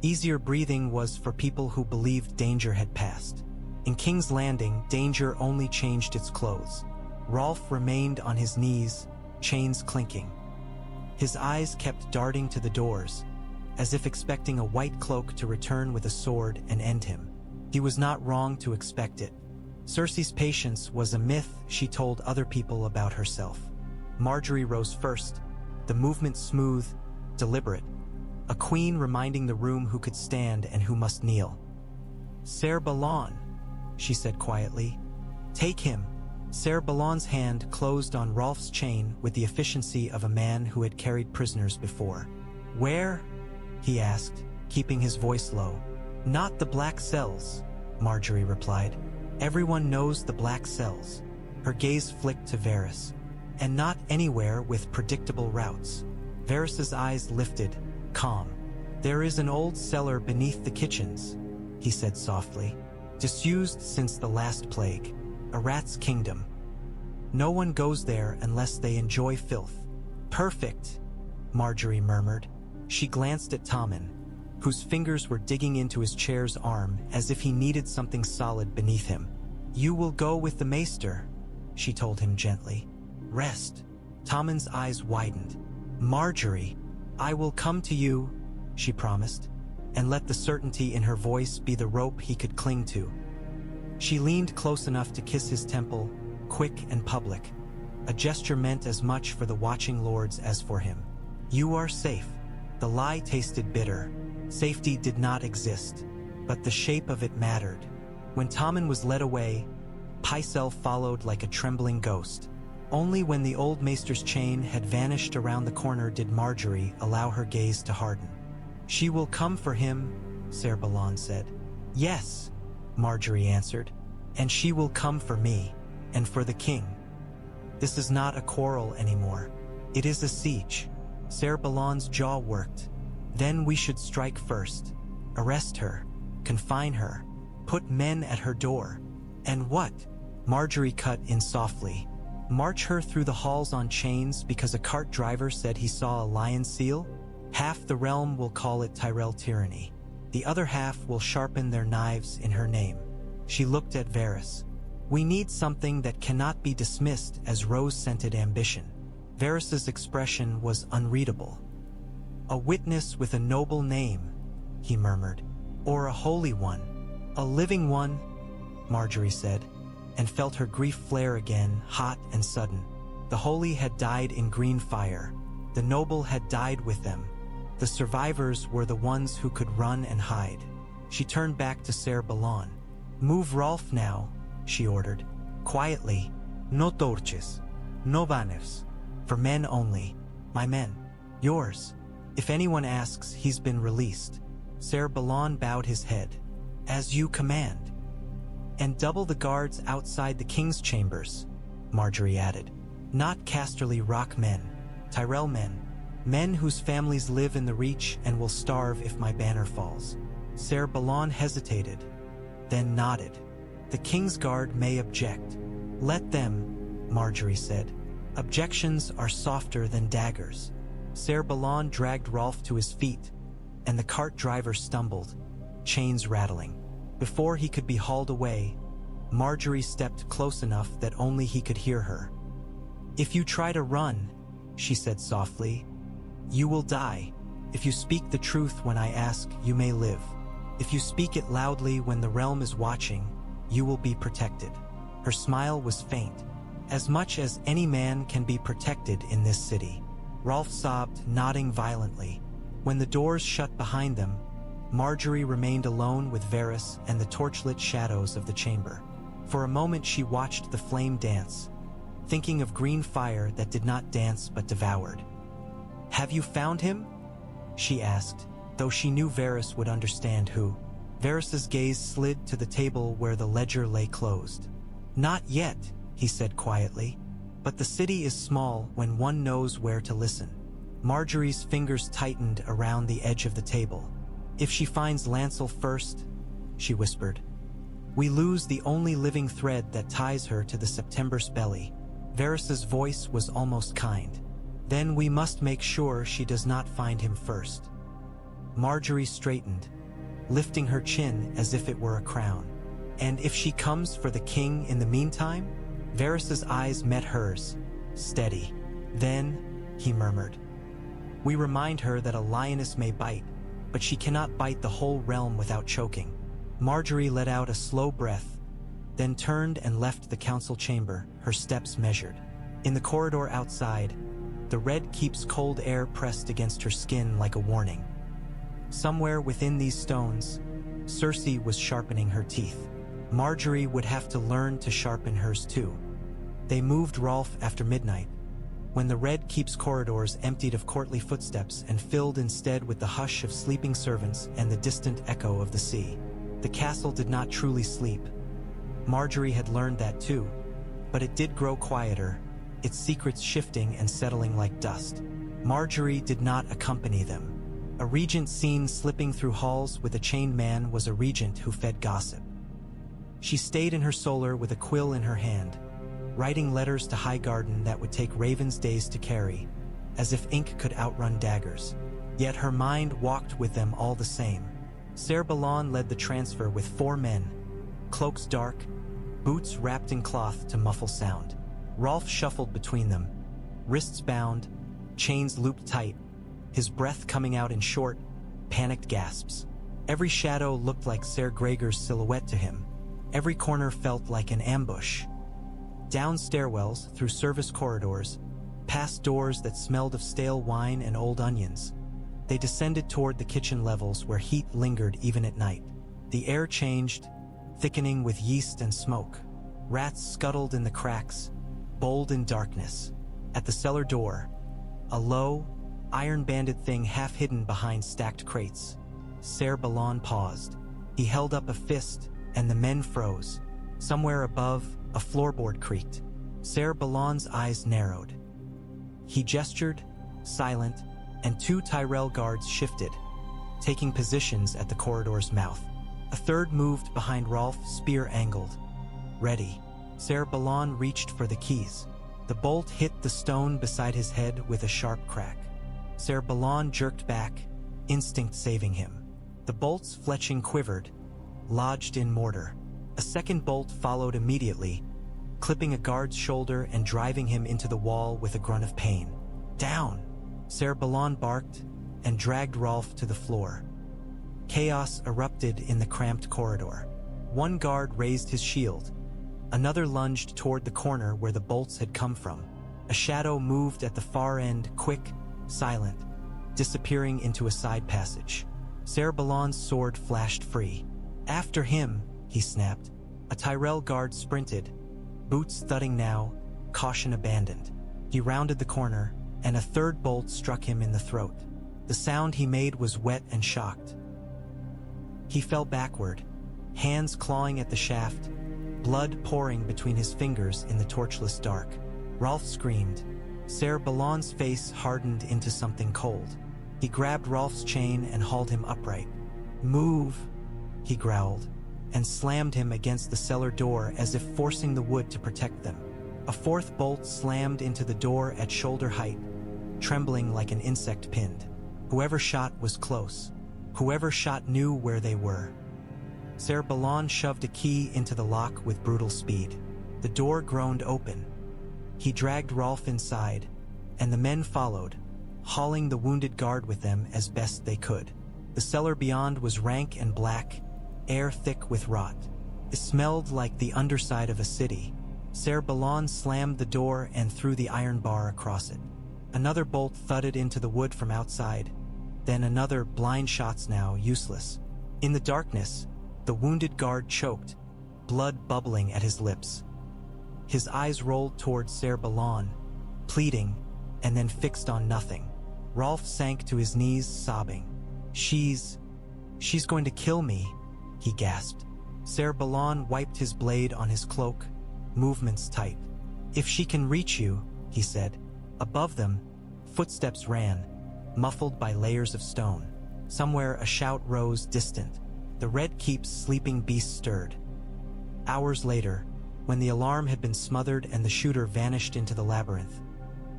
Easier breathing was for people who believed danger had passed. In King's Landing, danger only changed its clothes. Rolf remained on his knees, chains clinking. His eyes kept darting to the doors, as if expecting a white cloak to return with a sword and end him. He was not wrong to expect it. Cersei's patience was a myth she told other people about herself. Margaery rose first, the movement smooth, deliberate, a queen reminding the room who could stand and who must kneel. Ser Balon, she said quietly. Take him, Ser Balon's hand closed on Rolf's chain with the efficiency of a man who had carried prisoners before. "Where?" he asked, keeping his voice low. "Not the black cells," Margaery replied. "Everyone knows the black cells." Her gaze flicked to Varys. "And not anywhere with predictable routes." Varys's eyes lifted, calm. "There is an old cellar beneath the kitchens," he said softly. "Disused since the last plague. A rat's kingdom. No one goes there unless they enjoy filth." "Perfect," Margaery murmured. She glanced at Tommen, whose fingers were digging into his chair's arm as if he needed something solid beneath him. "You will go with the maester," she told him gently. "Rest." Tommen's eyes widened. "Margaery, I will come to you," she promised, and let the certainty in her voice be the rope he could cling to. She leaned close enough to kiss his temple, quick and public, a gesture meant as much for the watching lords as for him. "You are safe." The lie tasted bitter. Safety did not exist, but the shape of it mattered. When Tommen was led away, Pycelle followed like a trembling ghost. Only when the old maester's chain had vanished around the corner did Margaery allow her gaze to harden. "She will come for him," Ser Balon said. "Yes," Margaery answered, "and she will come for me, and for the king. This is not a quarrel anymore. It is a siege." Ser Balon's jaw worked. "Then we should strike first. Arrest her, confine her, put men at her door." "And what?" Margaery cut in softly. "March her through the halls on chains because a cart driver said he saw a lion seal? Half the realm will call it Tyrell tyranny. The other half will sharpen their knives in her name." She looked at Varys. "We need something that cannot be dismissed as rose-scented ambition." Varys's expression was unreadable. "A witness with a noble name," he murmured. "Or a holy one. A living one," Margaery said, and felt her grief flare again, hot and sudden. The holy had died in green fire. The noble had died with them. The survivors were the ones who could run and hide. She turned back to Ser Balon. "Move Rolf now," she ordered. Quietly. "No torches. No banners. For men only. My men. Yours. If anyone asks, he's been released." Ser Balon bowed his head. "As you command." "And double the guards outside the king's chambers," Margaery added. "Not Casterly Rock men. Tyrell men. Men whose families live in the Reach and will starve if my banner falls." Ser Balon hesitated, then nodded. "The King's Guard may object." "Let them," Margaery said. "Objections are softer than daggers." Ser Balon dragged Rolf to his feet, and the cart driver stumbled, chains rattling. Before he could be hauled away, Margaery stepped close enough that only he could hear her. "If you try to run," she said softly, "you will die. If you speak the truth when I ask, you may live. If you speak it loudly when the realm is watching, you will be protected." Her smile was faint. "As much as any man can be protected in this city." Rolf sobbed, nodding violently. When the doors shut behind them, Margaery remained alone with Varys and the torchlit shadows of the chamber. For a moment she watched the flame dance, thinking of green fire that did not dance but devoured. "Have you found him?" she asked, though she knew Varys would understand who. Varys's gaze slid to the table where the ledger lay closed. "Not yet," he said quietly, "but the city is small when one knows where to listen." Margaery's fingers tightened around the edge of the table. "If she finds Lancel first," she whispered, "we lose the only living thread that ties her to the September's belly." Varys's voice was almost kind. "Then we must make sure she does not find him first." Margaery straightened, lifting her chin as if it were a crown. "And if she comes for the king in the meantime?" Varys's eyes met hers, steady. "Then," he murmured, "we remind her that a lioness may bite, but she cannot bite the whole realm without choking." Margaery let out a slow breath, then turned and left the council chamber, her steps measured. In the corridor outside, the red keep's cold air pressed against her skin like a warning. Somewhere within these stones, Cersei was sharpening her teeth. Margaery would have to learn to sharpen hers too. They moved Rolf after midnight, when the Red Keep's corridors emptied of courtly footsteps and filled instead with the hush of sleeping servants and the distant echo of the sea. The castle did not truly sleep. Margaery had learned that too, but it did grow quieter, its secrets shifting and settling like dust. Margaery did not accompany them. A regent seen slipping through halls with a chained man was a regent who fed gossip. She stayed in her solar with a quill in her hand, writing letters to Highgarden that would take ravens days to carry, as if ink could outrun daggers. Yet her mind walked with them all the same. Ser Balon led the transfer with 4 men, cloaks dark, boots wrapped in cloth to muffle sound. Rolf shuffled between them, wrists bound, chains looped tight, his breath coming out in short, panicked gasps. Every shadow looked like Ser Gregor's silhouette to him. Every corner felt like an ambush. Down stairwells, through service corridors, past doors that smelled of stale wine and old onions. They descended toward the kitchen levels where heat lingered even at night. The air changed, thickening with yeast and smoke. Rats scuttled in the cracks, bold in darkness. At the cellar door, a low, iron-banded thing half hidden behind stacked crates. Ser Balon paused. He held up a fist, and the men froze. Somewhere above, a floorboard creaked. Ser Balon's eyes narrowed. He gestured, silent, and 2 Tyrell guards shifted, taking positions at the corridor's mouth. A third moved behind Rolf, spear angled. Ready. Ser Balon reached for the keys. The bolt hit the stone beside his head with a sharp crack. Ser Balon jerked back, instinct saving him. The bolt's fletching quivered, lodged in mortar. A second bolt followed immediately, clipping a guard's shoulder and driving him into the wall with a grunt of pain. Down! Ser Balon barked and dragged Rolf to the floor. Chaos erupted in the cramped corridor. One guard raised his shield. Another lunged toward the corner where the bolts had come from. A shadow moved at the far end, quick, silent, disappearing into a side passage. Ser Balon's sword flashed free. After him, he snapped. A Tyrell guard sprinted, boots thudding now, caution abandoned. He rounded the corner, and a third bolt struck him in the throat. The sound he made was wet and shocked. He fell backward, hands clawing at the shaft, blood pouring between his fingers in the torchless dark. Rolf screamed. Ser Balon's face hardened into something cold. He grabbed Rolf's chain and hauled him upright. Move, he growled, and slammed him against the cellar door as if forcing the wood to protect them. A fourth bolt slammed into the door at shoulder height, trembling like an insect pinned. Whoever shot was close. Whoever shot knew where they were. Ser Balon shoved a key into the lock with brutal speed. The door groaned open. He dragged Rolf inside, and the men followed, hauling the wounded guard with them as best they could. The cellar beyond was rank and black, air thick with rot. It smelled like the underside of a city. Ser Balon slammed the door and threw the iron bar across it. Another bolt thudded into the wood from outside, then another, blind shots now, useless. In the darkness, the wounded guard choked, blood bubbling at his lips. His eyes rolled toward Ser Balon, pleading, and then fixed on nothing. Rolf sank to his knees, sobbing. She's going to kill me, he gasped. Ser Balon wiped his blade on his cloak, movements tight. If she can reach you, he said. Above them, footsteps ran, muffled by layers of stone. Somewhere a shout rose distant. The Red Keep's sleeping beast stirred. Hours later, when the alarm had been smothered and the shooter vanished into the labyrinth,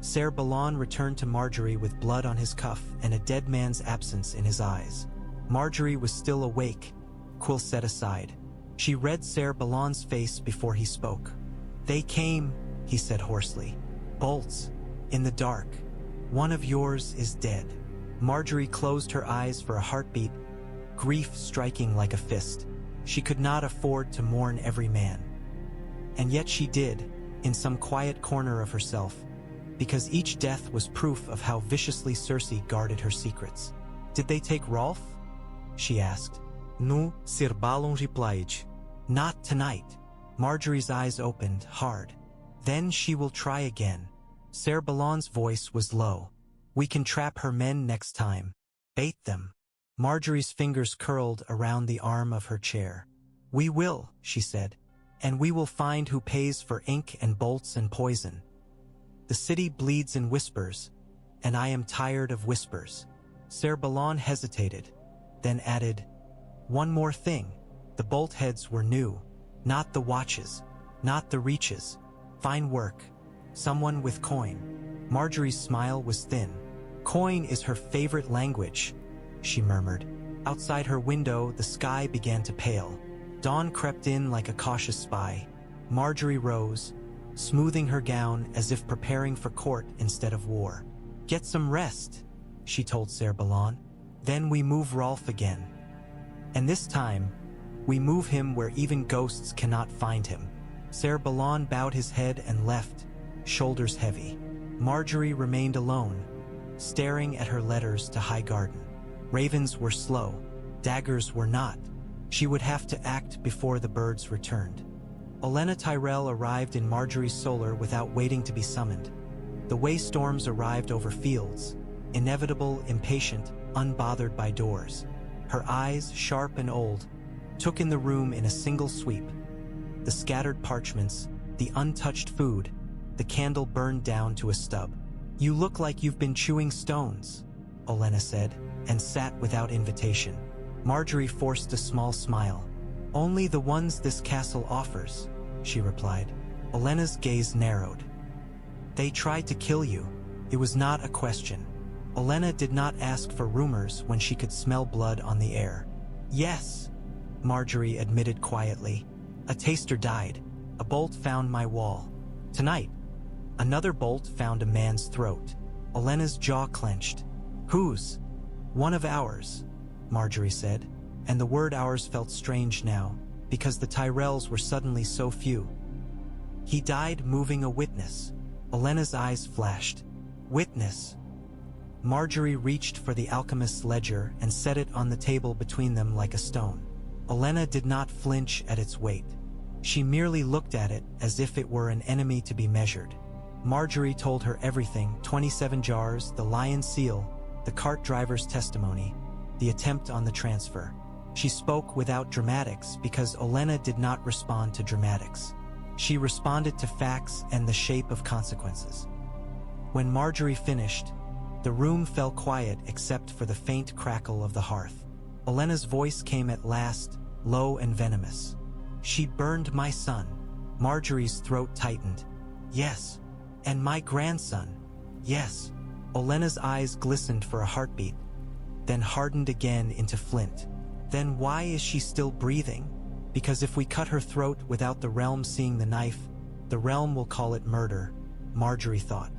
Ser Balon returned to Margaery with blood on his cuff and a dead man's absence in his eyes. Margaery was still awake, quill set aside. She read Ser Balon's face before he spoke. They came, he said hoarsely. Bolts, in the dark. One of yours is dead. Margaery closed her eyes for a heartbeat, grief striking like a fist. She could not afford to mourn every man. And yet she did, in some quiet corner of herself, because each death was proof of how viciously Cersei guarded her secrets. Did they take Rolf? She asked. No, Ser Balon replied. Not tonight. Margaery's eyes opened, hard. Then she will try again. Ser Balon's voice was low. We can trap her men next time. Bait them. Margaery's fingers curled around the arm of her chair. We will, she said, and we will find who pays for ink and bolts and poison. The city bleeds in whispers, and I am tired of whispers. Ser Balon hesitated, then added, one more thing. The bolt heads were new, not the watches, not the reaches. Fine work. Someone with coin. Margaery's smile was thin. Coin is her favorite language, she murmured. Outside her window, the sky began to pale. Dawn crept in like a cautious spy. Margaery rose, smoothing her gown as if preparing for court instead of war. Get some rest, she told Ser Balon. Then we move Rolf again. And this time, we move him where even ghosts cannot find him. Ser Balon bowed his head and left, shoulders heavy. Margaery remained alone, staring at her letters to Highgarden. Ravens were slow, daggers were not. She would have to act before the birds returned. Olenna Tyrell arrived in Margaery's solar without waiting to be summoned. The way storms arrived over fields, inevitable, impatient, unbothered by doors. Her eyes, sharp and old, took in the room in a single sweep. The scattered parchments, the untouched food, the candle burned down to a stub. You look like you've been chewing stones, Olenna said, and sat without invitation. Margaery forced a small smile. Only the ones this castle offers, she replied. Olenna's gaze narrowed. They tried to kill you. It was not a question. Olenna did not ask for rumors when she could smell blood on the air. Yes, Margaery admitted quietly. A taster died. A bolt found my wall. Tonight, another bolt found a man's throat. Olenna's jaw clenched. Whose? One of ours, Margaery said, and the word ours felt strange now, because the Tyrells were suddenly so few. He died moving a witness. Olenna's eyes flashed. Witness. Margaery reached for the alchemist's ledger and set it on the table between them like a stone. Olenna did not flinch at its weight. She merely looked at it as if it were an enemy to be measured. Margaery told her everything: 27 jars, the lion seal, the cart driver's testimony, the attempt on the transfer. She spoke without dramatics because Olenna did not respond to dramatics. She responded to facts and the shape of consequences. When Margaery finished, the room fell quiet except for the faint crackle of the hearth. Olenna's voice came at last, low and venomous. She burned my son. Margaery's throat tightened. Yes. And my grandson. Yes. Olenna's eyes glistened for a heartbeat, then hardened again into flint. Then why is she still breathing? Because if we cut her throat without the realm seeing the knife, the realm will call it murder, Margaery thought.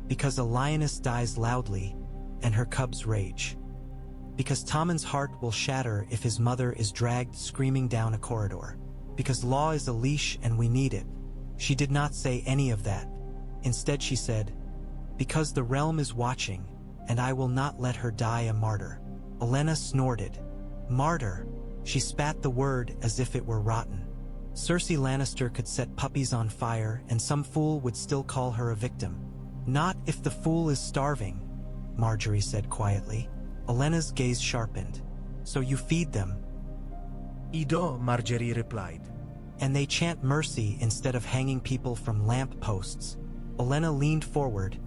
Because a lioness dies loudly, and her cubs rage. Because Tommen's heart will shatter if his mother is dragged screaming down a corridor. Because law is a leash and we need it. She did not say any of that. Instead she said, because the realm is watching, and I will not let her die a martyr. Olenna snorted. Martyr. She spat the word as if it were rotten. Cersei Lannister could set puppies on fire and some fool would still call her a victim. Not if the fool is starving, Margaery said quietly. Olenna's gaze sharpened. So you feed them? Ido, Margaery replied. And they chant mercy instead of hanging people from lamp posts. Olenna leaned forward,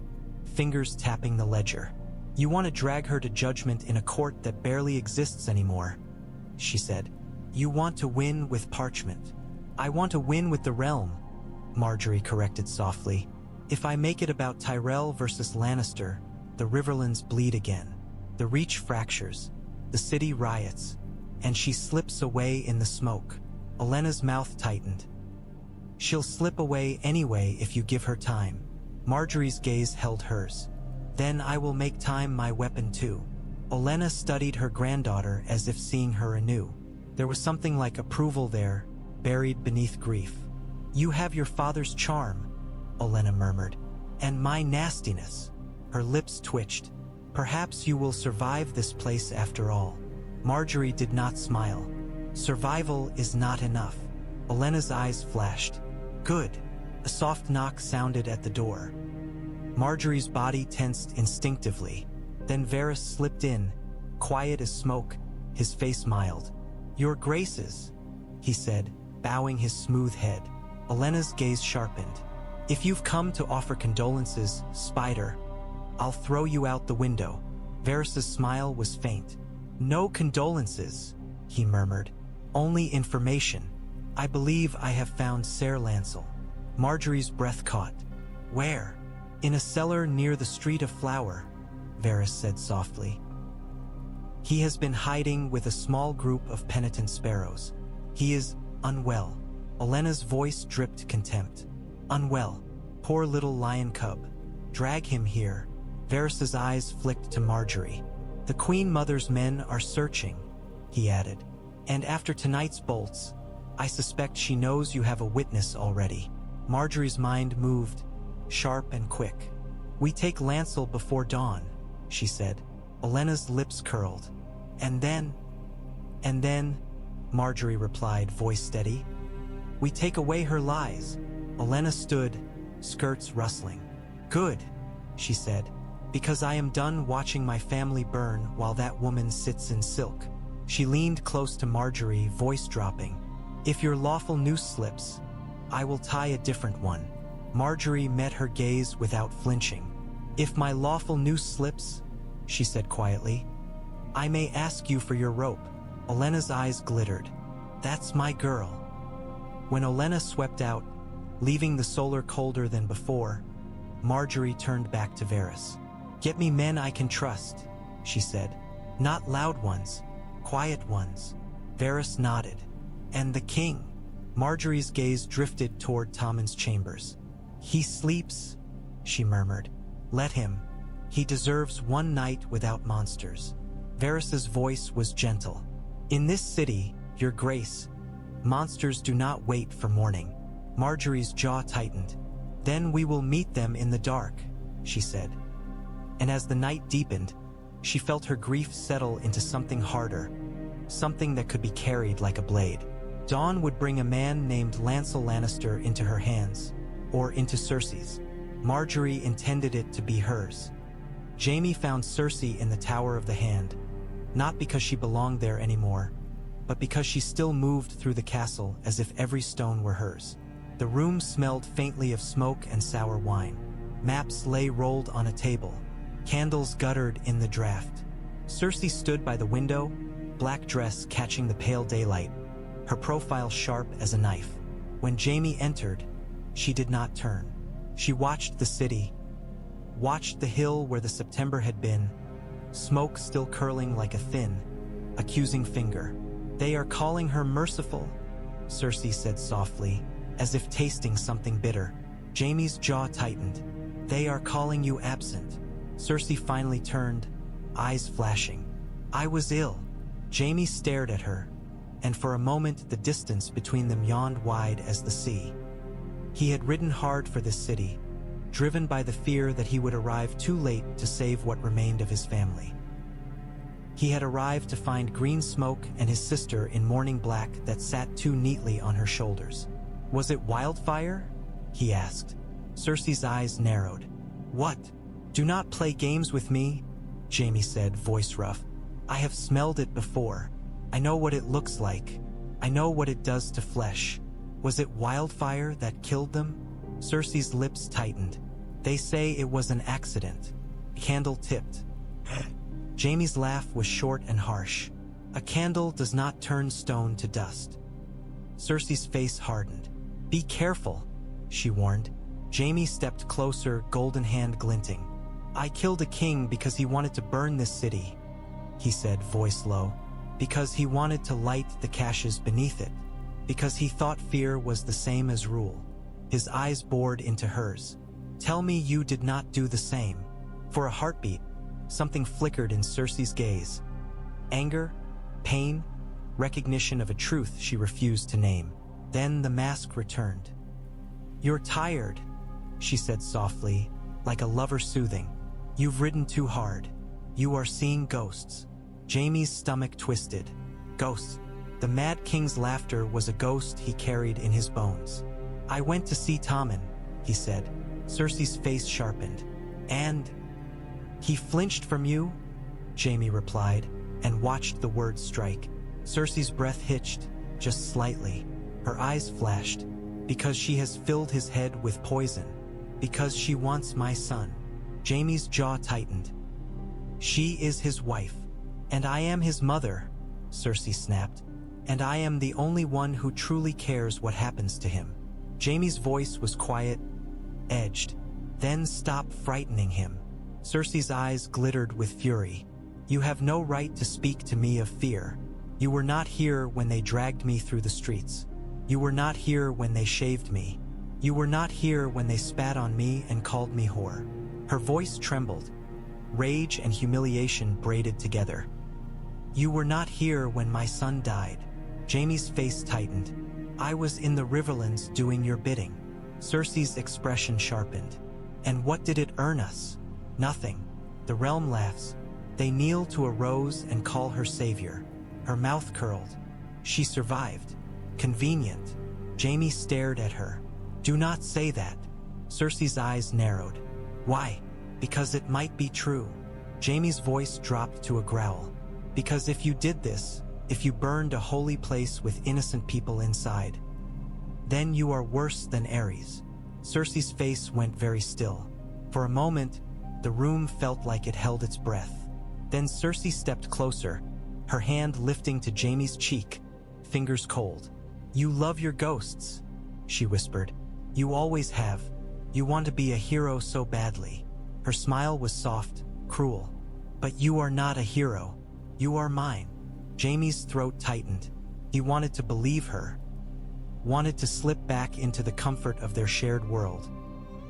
fingers tapping the ledger. You want to drag her to judgment in a court that barely exists anymore, she said. You want to win with parchment. I want to win with the realm, Margaery corrected softly. If I make it about Tyrell versus Lannister, the Riverlands bleed again. The Reach fractures, the city riots, and she slips away in the smoke. Olenna's mouth tightened. She'll slip away anyway if you give her time. Margaery's gaze held hers. Then I will make time my weapon too. Olenna studied her granddaughter as if seeing her anew. There was something like approval there, buried beneath grief. You have your father's charm, Olenna murmured, and my nastiness. Her lips twitched. Perhaps you will survive this place after all. Margaery did not smile. Survival is not enough. Olenna's eyes flashed. Good. A soft knock sounded at the door. Margaery's body tensed instinctively. Then Varys slipped in, quiet as smoke, his face mild. "Your graces," he said, bowing his smooth head. Olenna's gaze sharpened. "If you've come to offer condolences, Spider, I'll throw you out the window." Varys' smile was faint. "No condolences," he murmured. "Only information. I believe I have found Ser Lancel." Margaery's breath caught. "Where?" "In a cellar near the Street of Flower," Varys said softly. "He has been hiding with a small group of penitent sparrows. He is unwell." Olenna's voice dripped contempt. "Unwell. Poor little lion cub. Drag him here." Varys' eyes flicked to Margaery. "The Queen Mother's men are searching," he added. "And after tonight's bolts, I suspect she knows you have a witness already." Margaery's mind moved, sharp and quick. "We take Lancel before dawn," she said. Olenna's lips curled. And then, Margaery replied, voice steady, "we take away her lies." Olenna stood, skirts rustling. "Good," she said, "because I am done watching my family burn while that woman sits in silk." She leaned close to Margaery, voice dropping. "If your lawful noose slips, I will tie a different one." Margaery met her gaze without flinching. "If my lawful noose slips," she said quietly, "I may ask you for your rope." Olenna's eyes glittered. "That's my girl." When Olenna swept out, leaving the solar colder than before, Margaery turned back to Varys. "Get me men I can trust," she said. "Not loud ones, quiet ones." Varys nodded. "And the king?" Margaery's gaze drifted toward Tommen's chambers. "He sleeps," she murmured. "Let him. He deserves one night without monsters." Varys' voice was gentle. "In this city, your grace, monsters do not wait for morning." Margaery's jaw tightened. "Then we will meet them in the dark," she said. And as the night deepened, she felt her grief settle into something harder, something that could be carried like a blade. Dawn would bring a man named Lancel Lannister into her hands, or into Cersei's. Margaery intended it to be hers. Jaime found Cersei in the Tower of the Hand, not because she belonged there anymore, but because she still moved through the castle as if every stone were hers. The room smelled faintly of smoke and sour wine. Maps lay rolled on a table. Candles guttered in the draught. Cersei stood by the window, black dress catching the pale daylight, her profile sharp as a knife. When Jaime entered, she did not turn. She watched the city, watched the hill where the September had been, smoke still curling like a thin, accusing finger. "They are calling her merciful," Cersei said softly, as if tasting something bitter. Jaime's jaw tightened. "They are calling you absent." Cersei finally turned, eyes flashing. "I was ill." Jaime stared at her, and for a moment the distance between them yawned wide as the sea. He had ridden hard for this city, driven by the fear that he would arrive too late to save what remained of his family. He had arrived to find green smoke and his sister in mourning black that sat too neatly on her shoulders. "Was it Wildfire?" he asked. Cersei's eyes narrowed. "What? Do not play games with me," Jaime said, voice rough. "I have smelled it before. I know what it looks like. I know what it does to flesh. Was it Wildfire that killed them?" Cersei's lips tightened. "They say it was an accident. Candle tipped." Jaime's laugh was short and harsh. "A candle does not turn stone to dust." Cersei's face hardened. "Be careful," she warned. Jaime stepped closer, golden hand glinting. "I killed a king because he wanted to burn this city," he said, voice low. "Because he wanted to light the caches beneath it. Because he thought fear was the same as rule." His eyes bored into hers. "Tell me you did not do the same." For a heartbeat, something flickered in Cersei's gaze. Anger, pain, recognition of a truth she refused to name. Then the mask returned. "You're tired," she said softly, like a lover soothing. "You've ridden too hard. You are seeing ghosts." Jaime's stomach twisted. Ghosts. The Mad King's laughter was a ghost he carried in his bones. "I went to see Tommen," he said. Cersei's face sharpened. And he flinched from you? Jaime replied, and watched the words strike. Cersei's breath hitched, just slightly. Her eyes flashed. Because she has filled his head with poison. Because she wants my son. Jaime's jaw tightened. She is his wife. And I am his mother, Cersei snapped. And I am the only one who truly cares what happens to him. Jaime's voice was quiet, edged. Then stop frightening him. Cersei's eyes glittered with fury. You have no right to speak to me of fear. You were not here when they dragged me through the streets. You were not here when they shaved me. You were not here when they spat on me and called me whore. Her voice trembled. Rage and humiliation braided together. You were not here when my son died. Jaime's face tightened. I was in the Riverlands doing your bidding. Cersei's expression sharpened. And what did it earn us? Nothing. The realm laughs. They kneel to a rose and call her savior. Her mouth curled. She survived. Convenient. Jaime stared at her. Do not say that. Cersei's eyes narrowed. Why? Because it might be true. Jaime's voice dropped to a growl. Because if you did this, if you burned a holy place with innocent people inside, then you are worse than Ares. Cersei's face went very still. For a moment, the room felt like it held its breath. Then Cersei stepped closer, her hand lifting to Jaime's cheek, fingers cold. You love your ghosts, she whispered. You always have. You want to be a hero so badly. Her smile was soft, cruel. But you are not a hero. You are mine. Jaime's throat tightened. He wanted to believe her. Wanted to slip back into the comfort of their shared world,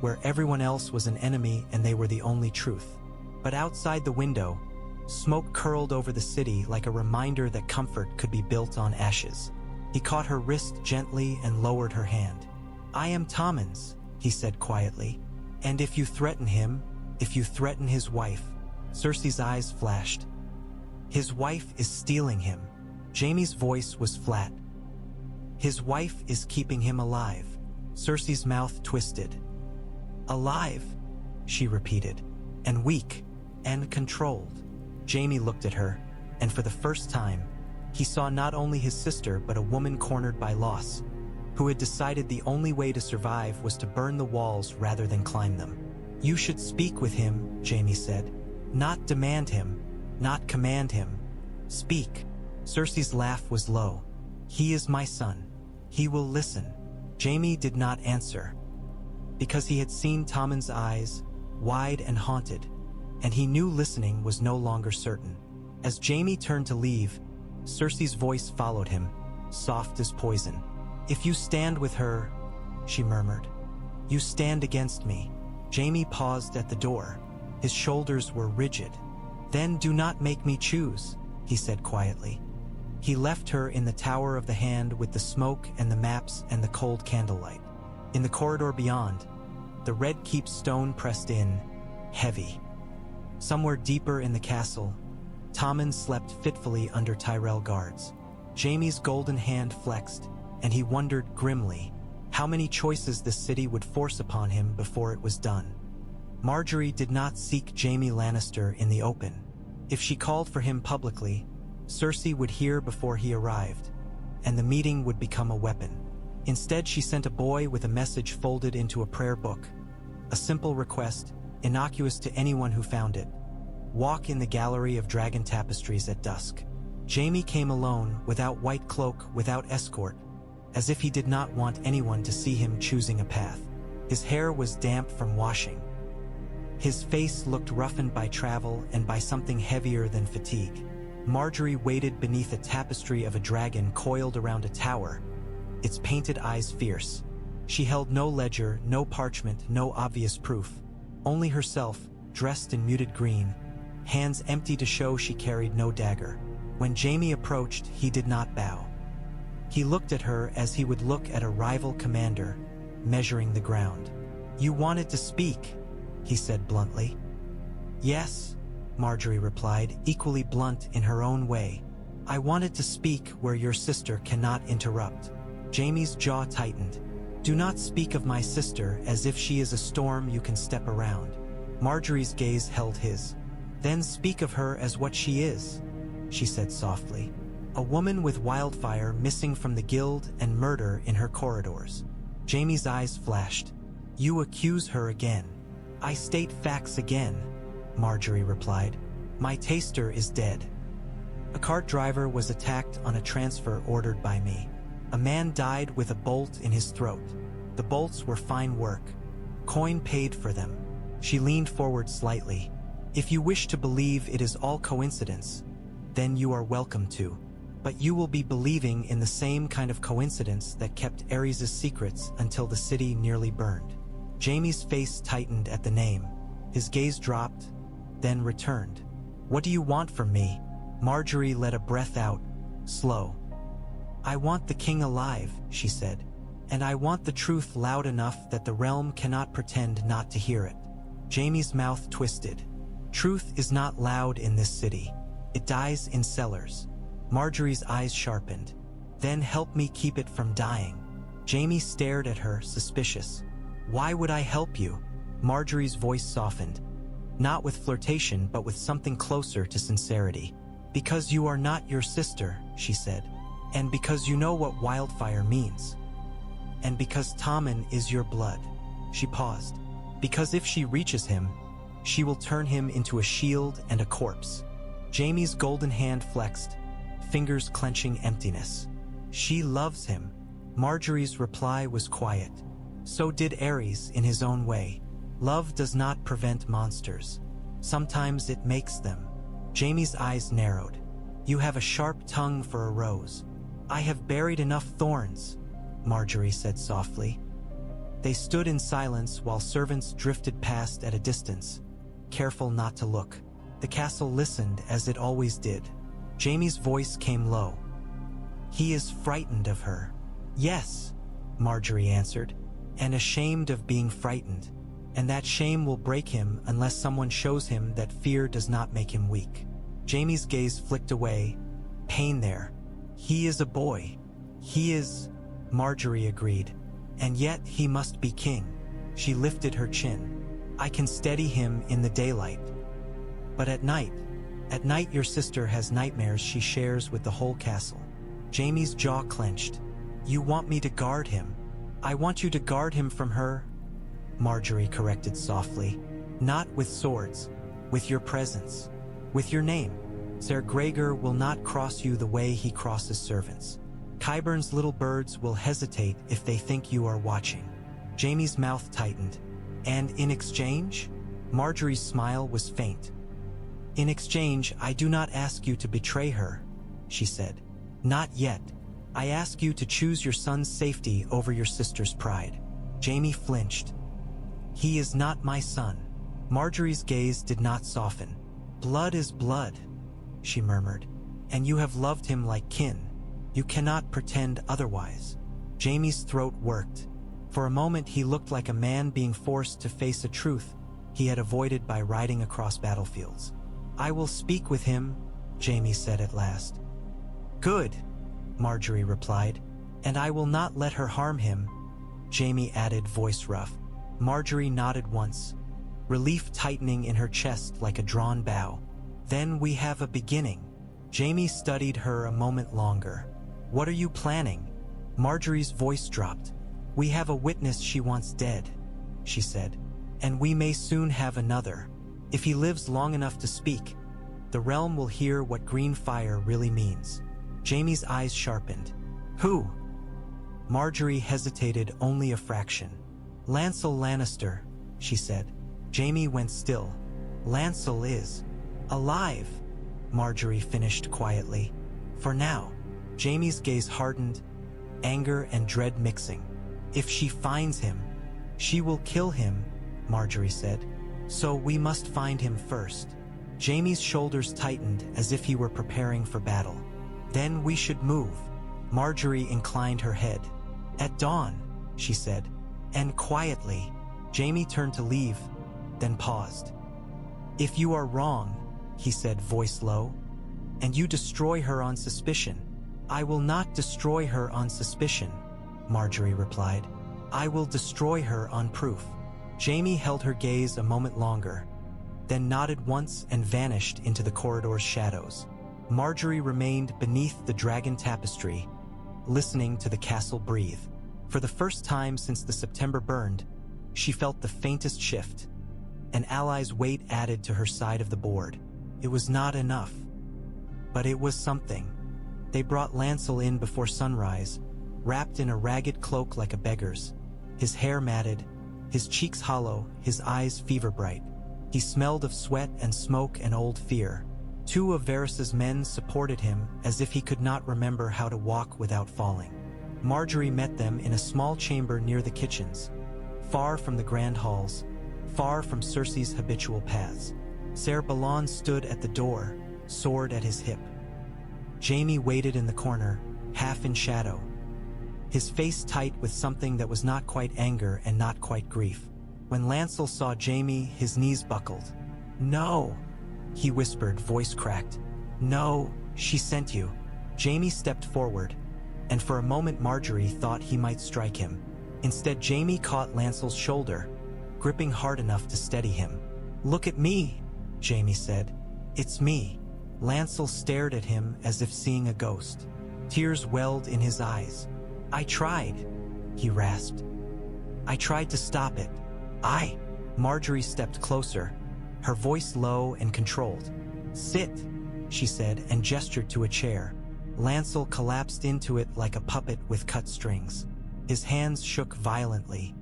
where everyone else was an enemy and they were the only truth. But outside the window, smoke curled over the city like a reminder that comfort could be built on ashes. He caught her wrist gently and lowered her hand. I am Tommen's, he said quietly. And if you threaten him, if you threaten his wife, Cersei's eyes flashed. His wife is stealing him. Jaime's voice was flat. His wife is keeping him alive. Cersei's mouth twisted. Alive, she repeated, and weak, and controlled. Jaime looked at her, and for the first time, he saw not only his sister but a woman cornered by loss, who had decided the only way to survive was to burn the walls rather than climb them. You should speak with him, Jaime said. Not demand him, not command him. Speak. Cersei's laugh was low. He is my son. He will listen. Jaime did not answer, because he had seen Tommen's eyes, wide and haunted, and he knew listening was no longer certain. As Jaime turned to leave, Cersei's voice followed him, soft as poison. If you stand with her, she murmured, you stand against me. Jaime paused at the door. His shoulders were rigid. Then do not make me choose, he said quietly. He left her in the Tower of the Hand with the smoke and the maps and the cold candlelight. In the corridor beyond, the red keep stone pressed in, heavy. Somewhere deeper in the castle, Tommen slept fitfully under Tyrell guards. Jaime's golden hand flexed, and he wondered grimly how many choices the city would force upon him before it was done. Margaery did not seek Jaime Lannister in the open. If she called for him publicly, Cersei would hear before he arrived, and the meeting would become a weapon. Instead, she sent a boy with a message folded into a prayer book. A simple request, innocuous to anyone who found it. Walk in the gallery of dragon tapestries at dusk. Jaime came alone, without white cloak, without escort, as if he did not want anyone to see him choosing a path. His hair was damp from washing. His face looked roughened by travel and by something heavier than fatigue. Margaery waited beneath a tapestry of a dragon coiled around a tower, its painted eyes fierce. She held no ledger, no parchment, no obvious proof. Only herself, dressed in muted green, hands empty to show she carried no dagger. When Jaime approached, he did not bow. He looked at her as he would look at a rival commander, measuring the ground. You wanted to speak, he said bluntly. Yes, Margaery replied, equally blunt in her own way. I wanted to speak where your sister cannot interrupt. Jaime's jaw tightened. Do not speak of my sister as if she is a storm you can step around. Margaery's gaze held his. Then speak of her as what she is, she said softly. A woman with Wildfire missing from the guild and murder in her corridors. Jaime's eyes flashed. You accuse her again. I state facts again, Margaery replied. My taster is dead. A cart driver was attacked on a transfer ordered by me. A man died with a bolt in his throat. The bolts were fine work. Coin paid for them. She leaned forward slightly. If you wish to believe it is all coincidence, then you are welcome to. But you will be believing in the same kind of coincidence that kept Aerys' secrets until the city nearly burned. Jaime's face tightened at the name. His gaze dropped, then returned. What do you want from me? Margaery let a breath out, slow. I want the king alive, she said. And I want the truth loud enough that the realm cannot pretend not to hear it. Jaime's mouth twisted. Truth is not loud in this city. It dies in cellars. Margaery's eyes sharpened. Then help me keep it from dying. Jaime stared at her, suspicious. Why would I help you? Margaery's voice softened. Not with flirtation, but with something closer to sincerity. Because you are not your sister, she said. And because you know what Wildfire means. And because Tommen is your blood. She paused. Because if she reaches him, she will turn him into a shield and a corpse. Jaime's golden hand flexed, fingers clenching emptiness. She loves him. Margaery's reply was quiet. So did Aerys in his own way. Love does not prevent monsters. Sometimes it makes them. Jaime's eyes narrowed. You have a sharp tongue for a rose. I have buried enough thorns, Margaery said softly. They stood in silence while servants drifted past at a distance, careful not to look. The castle listened as it always did. Jaime's voice came low. He is frightened of her. Yes, Margaery answered, and ashamed of being frightened. And that shame will break him unless someone shows him that fear does not make him weak. Jaime's gaze flicked away, pain there. He is a boy. He is, Margaery agreed. And yet he must be king. She lifted her chin. I can steady him in the daylight. But at night your sister has nightmares she shares with the whole castle. Jaime's jaw clenched. You want me to guard him? I want you to guard him from her, Margaery corrected softly. Not with swords, with your presence, with your name. Ser Gregor will not cross you the way he crosses servants. Qyburn's little birds will hesitate if they think you are watching. Jaime's mouth tightened. And in exchange? Margaery's smile was faint. In exchange, I do not ask you to betray her, she said. Not yet. I ask you to choose your son's safety over your sister's pride. Jaime flinched. He is not my son. Margaery's gaze did not soften. Blood is blood, she murmured. And you have loved him like kin. You cannot pretend otherwise. Jaime's throat worked. For a moment he looked like a man being forced to face a truth he had avoided by riding across battlefields. I will speak with him, Jaime said at last. Good, Margaery replied. And I will not let her harm him, Jaime added, voice rough. Margaery nodded once, relief tightening in her chest like a drawn bow. Then we have a beginning. Jaime studied her a moment longer. What are you planning? Margaery's voice dropped. We have a witness she wants dead, she said. And we may soon have another. If he lives long enough to speak, the realm will hear what green fire really means. Jaime's eyes sharpened. Who? Margaery hesitated only a fraction. Lancel Lannister, she said. Jaime went still. Lancel is alive, Margaery finished quietly. For now. Jaime's gaze hardened, anger and dread mixing. If she finds him, she will kill him, Margaery said. So we must find him first. Jaime's shoulders tightened as if he were preparing for battle. Then we should move. Margaery inclined her head. At dawn, she said. And quietly. Jaime turned to leave, then paused. If you are wrong, he said, voice low, and you destroy her on suspicion. I will not destroy her on suspicion, Margaery replied. I will destroy her on proof. Jaime held her gaze a moment longer, then nodded once and vanished into the corridor's shadows. Margaery remained beneath the dragon tapestry, listening to the castle breathe. For the first time since the September burned, she felt the faintest shift. An ally's weight added to her side of the board. It was not enough, but it was something. They brought Lancel in before sunrise, wrapped in a ragged cloak like a beggar's, his hair matted, his cheeks hollow, his eyes fever-bright. He smelled of sweat and smoke and old fear. Two of Varys's men supported him as if he could not remember how to walk without falling. Margaery met them in a small chamber near the kitchens, far from the grand halls, far from Cersei's habitual paths. Ser Balon stood at the door, sword at his hip. Jaime waited in the corner, half in shadow, his face tight with something that was not quite anger and not quite grief. When Lancel saw Jaime, his knees buckled. "No," he whispered, voice cracked. "No, she sent you." Jaime stepped forward, and for a moment Margaery thought he might strike him. Instead, Jaime caught Lancel's shoulder, gripping hard enough to steady him. "Look at me," Jaime said. "It's me." Lancel stared at him as if seeing a ghost. Tears welled in his eyes. "I tried," he rasped. "I tried to stop it. Margaery stepped closer, her voice low and controlled. "Sit," she said and gestured to a chair. Lancel collapsed into it like a puppet with cut strings. His hands shook violently.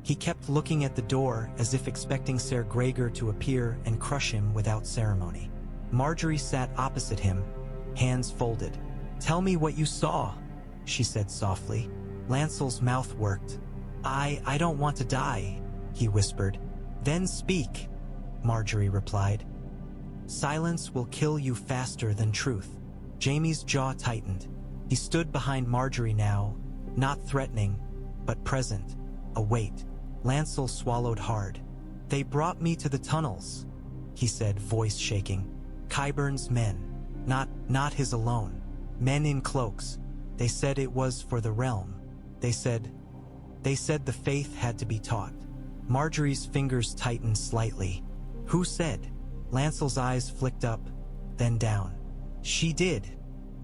He kept looking at the door as if expecting Ser Gregor to appear and crush him without ceremony. Margaery sat opposite him, hands folded. "Tell me what you saw," she said softly. Lancel's mouth worked. I don't want to die," he whispered. "Then speak," Margaery replied. "Silence will kill you faster than truth." Jaime's jaw tightened. He stood behind Margaery now, not threatening, but present, a weight. Lancel swallowed hard. "They brought me to the tunnels," he said, voice shaking. "Qyburn's men, not his alone. Men in cloaks. They said it was for the realm. They said the faith had to be taught." Margaery's fingers tightened slightly. "Who said?" Lancel's eyes flicked up, then down. "She did,"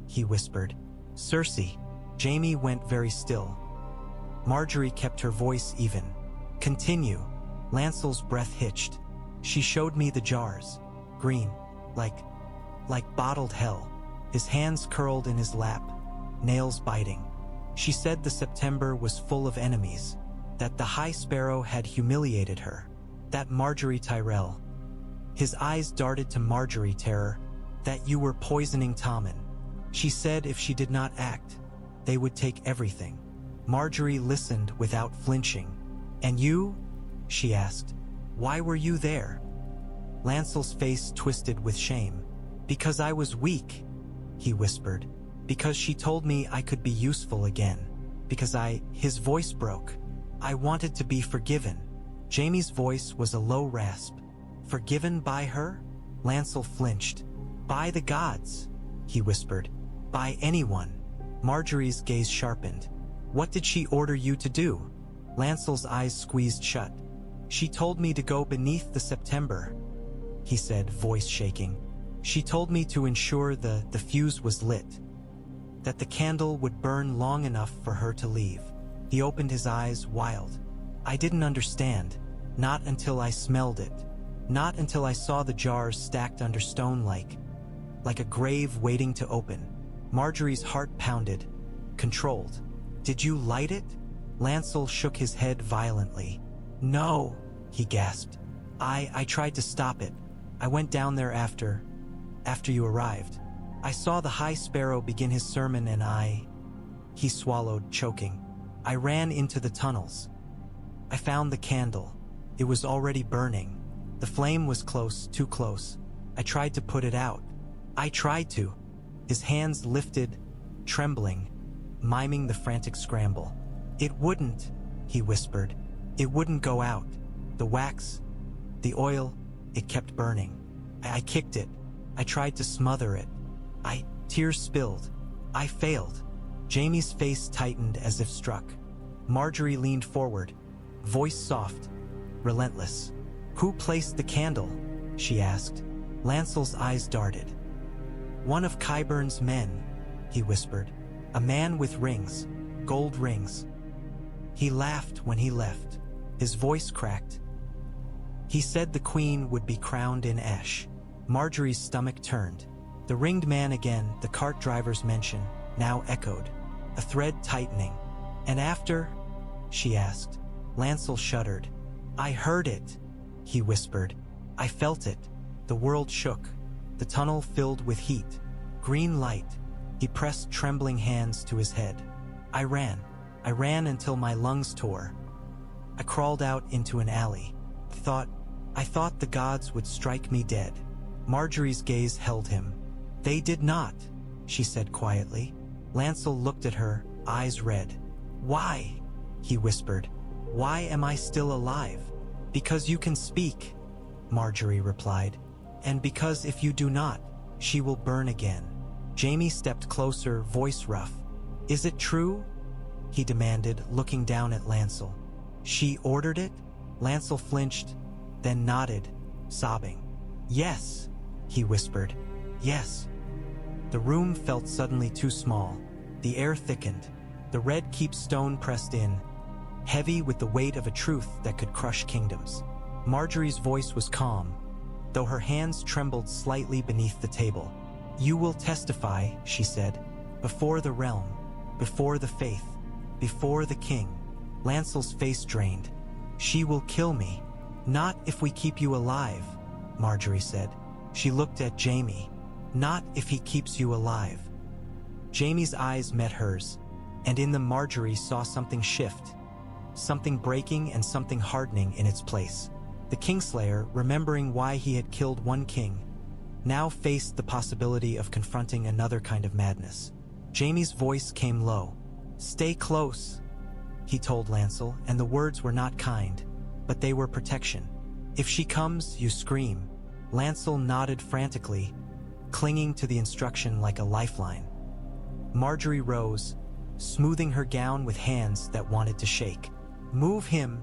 he whispered. "Cersei." Jaime went very still. Margaery kept her voice even. "Continue." Lancel's breath hitched. "She showed me the jars. Green, like bottled hell." His hands curled in his lap, nails biting. "She said the September was full of enemies, that the High Sparrow had humiliated her, that Margaery Tyrell." His eyes darted to Margaery, terror. "That you were poisoning Tommen. She said if she did not act, they would take everything." Margaery listened without flinching. "And you?" she asked. "Why were you there?" Lancel's face twisted with shame. "Because I was weak," he whispered. "Because she told me I could be useful again. Because his voice broke. I wanted to be forgiven." Jaime's voice was a low rasp. "Forgiven by her?" Lancel flinched. "By the gods," he whispered. "By anyone." Margaery's gaze sharpened. "What did she order you to do?" Lancel's eyes squeezed shut. "She told me to go beneath the September," he said, voice shaking. "She told me to ensure the fuse was lit, that the candle would burn long enough for her to leave." He opened his eyes, wild. "I didn't understand. Not until I smelled it. Not until I saw the jars stacked under stone like a grave waiting to open." Margaery's heart pounded, controlled. "Did you light it?" Lancel shook his head violently. "No," he gasped. I tried to stop it. I went down there after you arrived. I saw the High Sparrow begin his sermon and He swallowed, choking. "I ran into the tunnels. I found the candle. It was already burning. The flame was close, too close. I tried to put it out. I tried to." His hands lifted, trembling, miming the frantic scramble. "It wouldn't," he whispered. "It wouldn't go out. The wax, the oil, it kept burning. I kicked it. I tried to smother it. Tears spilled. I failed." Jaime's face tightened as if struck. Margaery leaned forward, voice soft, relentless. "Who placed the candle?" she asked. Lancel's eyes darted. "One of Qyburn's men," he whispered. "A man with rings, gold rings. He laughed when he left." His voice cracked. "He said the queen would be crowned in ash." Margaery's stomach turned. The ringed man again, the cart driver's mention, now echoed, a thread tightening. "And after?" she asked. Lancel shuddered. "I heard it," he whispered. "I felt it." The world shook. The tunnel filled with heat. Green light. He pressed trembling hands to his head. I ran until my lungs tore. I crawled out into an alley. I thought the gods would strike me dead." Margaery's gaze held him. "They did not," she said quietly. Lancel looked at her, eyes red. "Why?" he whispered. "Why am I still alive?" "Because you can speak," Margaery replied. "And because if you do not, she will burn again." Jaime stepped closer, voice rough. "Is it true?" he demanded, looking down at Lancel. "She ordered it?" Lancel flinched, then nodded, sobbing. "Yes," he whispered. "Yes." The room felt suddenly too small. The air thickened. The red keep stone pressed in, heavy with the weight of a truth that could crush kingdoms. Margaery's voice was calm, though her hands trembled slightly beneath the table. "You will testify," she said, "before the realm, before the faith, before the king." Lancel's face drained. "She will kill me." "Not if we keep you alive," Margaery said. She looked at Jaime. "Not if he keeps you alive." Jaime's eyes met hers, and in them Margaery saw something shift, something breaking and something hardening in its place. The Kingslayer, remembering why he had killed one king, now faced the possibility of confronting another kind of madness. Jaime's voice came low. "Stay close," he told Lancel, and the words were not kind, but they were protection. "If she comes, you scream." Lancel nodded frantically, clinging to the instruction like a lifeline. Margaery rose, smoothing her gown with hands that wanted to shake. "Move him,"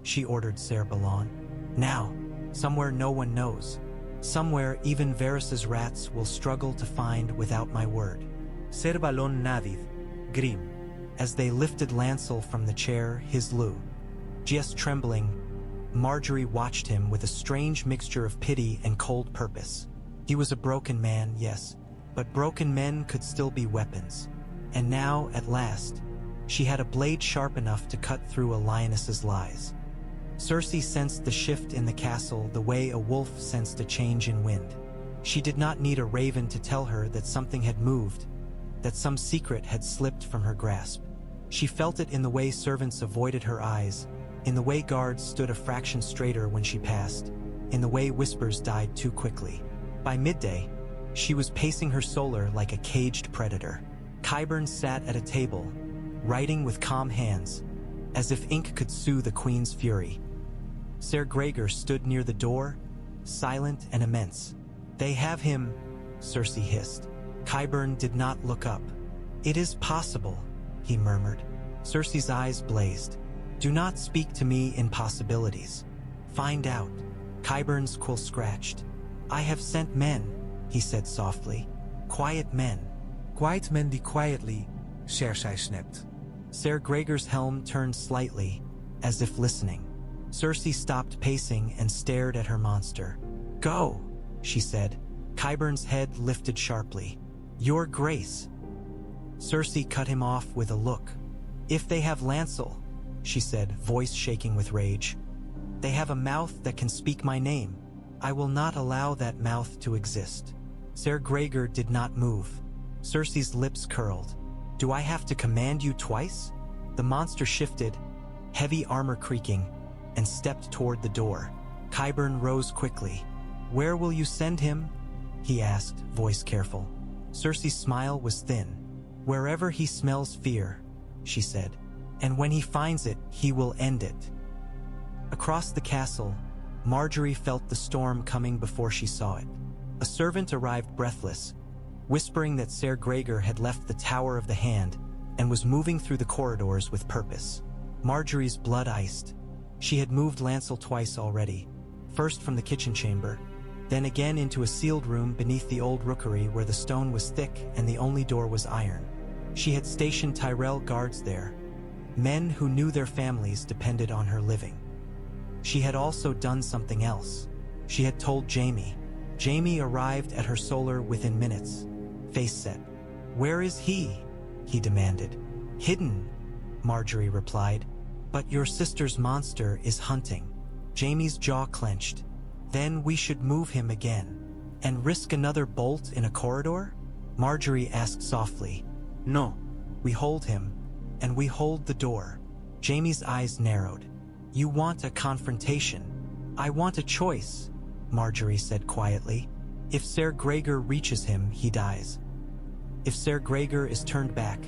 she ordered Ser Balon. "Now, somewhere no one knows. Somewhere even Varys's rats will struggle to find without my word." Ser Balon Navid, Grim. As they lifted Lancel from the chair, his loo, just trembling, Margaery watched him with a strange mixture of pity and cold purpose. He was a broken man, yes, but broken men could still be weapons. And now, at last, she had a blade sharp enough to cut through a lioness's lies. Cersei sensed the shift in the castle the way a wolf sensed a change in wind. She did not need a raven to tell her that something had moved, that some secret had slipped from her grasp. She felt it in the way servants avoided her eyes, in the way guards stood a fraction straighter when she passed, in the way whispers died too quickly. By midday, she was pacing her solar like a caged predator. Qyburn sat at a table, writing with calm hands, as if ink could soothe the queen's fury. Ser Gregor stood near the door, silent and immense. "They have him," Cersei hissed. Qyburn did not look up. "It is possible," he murmured. Cersei's eyes blazed. "Do not speak to me in possibilities. Find out." Qyburn's quill scratched. "I have sent men," he said softly. "Quiet men." "Quiet men die quietly," Cersei snapped. Ser Gregor's helm turned slightly, as if listening. Cersei stopped pacing and stared at her monster. "Go," she said. Qyburn's head lifted sharply. "Your Grace." Cersei cut him off with a look. "If they have Lancel," she said, voice shaking with rage, "they have a mouth that can speak my name. I will not allow that mouth to exist." Ser Gregor did not move. Cersei's lips curled. "Do I have to command you twice?" The monster shifted, heavy armor creaking, and stepped toward the door. Qyburn rose quickly. "Where will you send him?" he asked, voice careful. Cersei's smile was thin. "Wherever he smells fear," she said. "And when he finds it, he will end it." Across the castle, Margaery felt the storm coming before she saw it. A servant arrived breathless, whispering that Ser Gregor had left the Tower of the Hand and was moving through the corridors with purpose. Margaery's blood iced. She had moved Lancel twice already, first from the kitchen chamber, then again into a sealed room beneath the old rookery where the stone was thick and the only door was iron. She had stationed Tyrell guards there, men who knew their families depended on her living. She had also done something else. She had told Jaime. Jaime arrived at her solar within minutes, face set. "Where is he?" he demanded. "Hidden," Margaery replied. "But your sister's monster is hunting." Jaime's jaw clenched. "Then we should move him again. And risk another bolt in a corridor?" Margaery asked softly. No. "We hold him, and we hold the door." Jaime's eyes narrowed. "You want a confrontation. I want a choice," Margaery said quietly. "If Ser Gregor reaches him, he dies. If Ser Gregor is turned back,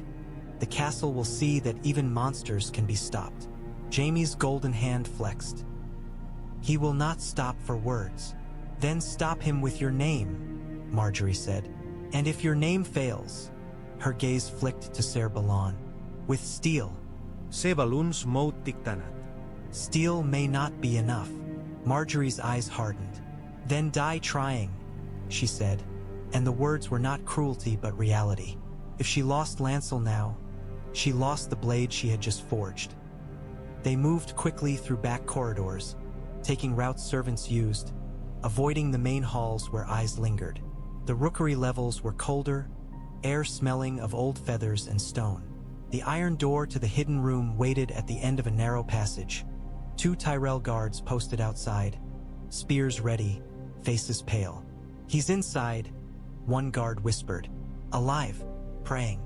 the castle will see that even monsters can be stopped." Jaime's golden hand flexed. "He will not stop for words." "Then stop him with your name," Margaery said. "And if your name fails," her gaze flicked to Ser Balon, "with steel." Se balloons mo tiktanat. "Steel may not be enough." Margaery's eyes hardened. "Then die trying," she said, and the words were not cruelty but reality. If she lost Lancel now, she lost the blade she had just forged. They moved quickly through back corridors, taking routes servants used, avoiding the main halls where eyes lingered. The rookery levels were colder, air smelling of old feathers and stone. The iron door to the hidden room waited at the end of a narrow passage. 2 Tyrell guards posted outside, spears ready, faces pale. "He's inside," one guard whispered. "Alive, praying."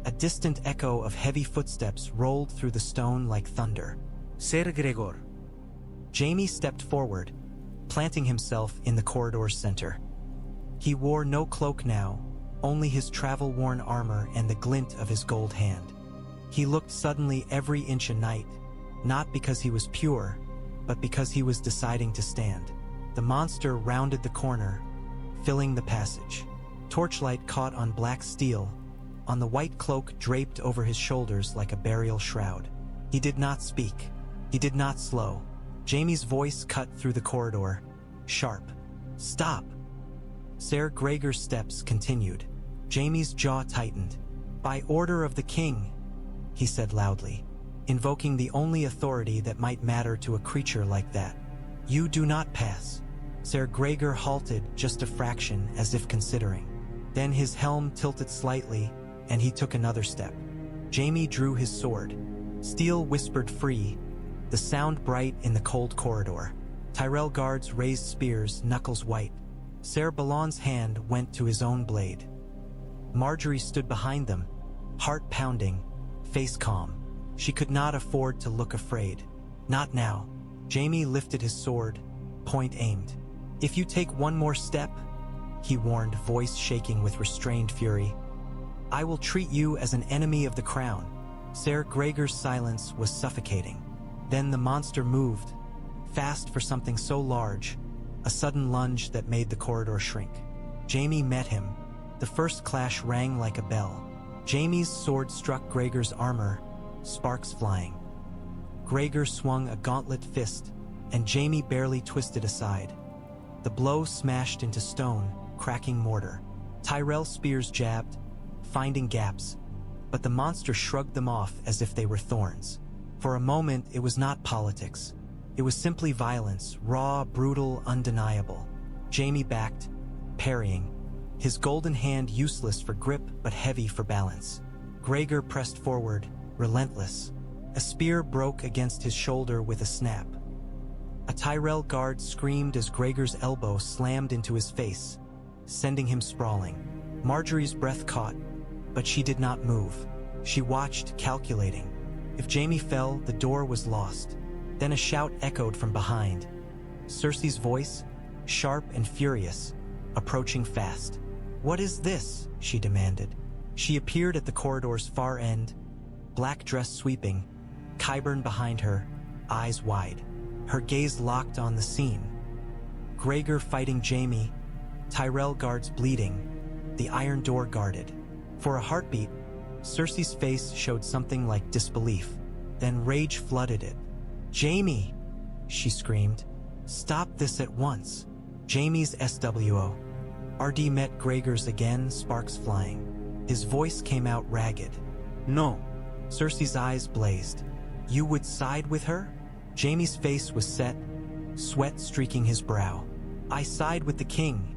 A distant echo of heavy footsteps rolled through the stone like thunder. Ser Gregor. Jaime stepped forward, planting himself in the corridor's center. He wore no cloak now, only his travel-worn armor and the glint of his gold hand. He looked suddenly every inch a knight, not because he was pure, but because he was deciding to stand. The monster rounded the corner, filling the passage. Torchlight caught on black steel, on the white cloak draped over his shoulders like a burial shroud. He did not speak. He did not slow. Jaime's voice cut through the corridor, sharp. "Stop!" Ser Gregor's steps continued. Jaime's jaw tightened. "By order of the king," he said loudly, invoking the only authority that might matter to a creature like that. "You do not pass." Ser Gregor halted just a fraction as if considering. Then his helm tilted slightly, and he took another step. Jaime drew his sword. Steel whispered free, the sound bright in the cold corridor. Tyrell guards raised spears, knuckles white. Ser Balon's hand went to his own blade. Margaery stood behind them, heart pounding, face calm. She could not afford to look afraid. Not now. Jaime lifted his sword, point aimed. "If you take one more step," he warned, voice shaking with restrained fury, "I will treat you as an enemy of the crown." Ser Gregor's silence was suffocating. Then the monster moved, fast for something so large, a sudden lunge that made the corridor shrink. Jaime met him. The first clash rang like a bell. Jaime's sword struck Gregor's armor, sparks flying. Gregor swung a gauntlet fist, and Jaime barely twisted aside. The blow smashed into stone, cracking mortar. Tyrell spears jabbed, finding gaps, but the monster shrugged them off as if they were thorns. For a moment, it was not politics. It was simply violence, raw, brutal, undeniable. Jaime backed, parrying, his golden hand useless for grip but heavy for balance. Gregor pressed forward, relentless. A spear broke against his shoulder with a snap. A Tyrell guard screamed as Gregor's elbow slammed into his face, sending him sprawling. Margaery's breath caught, but she did not move. She watched, calculating. If Jaime fell, the door was lost. Then a shout echoed from behind. Cersei's voice, sharp and furious, approaching fast. "What is this?" she demanded. She appeared at the corridor's far end, black dress sweeping, Qyburn behind her, eyes wide. Her gaze locked on the scene. Gregor fighting Jaime, Tyrell guards bleeding, the iron door guarded. For a heartbeat, Cersei's face showed something like disbelief. Then rage flooded it. "Jaime!" she screamed. "Stop this at once." Jaime's SWO. RD met Gregor's again, sparks flying. His voice came out ragged. No. Cersei's eyes blazed. "You would side with her?" Jaime's face was set, sweat streaking his brow. "I side with the king,"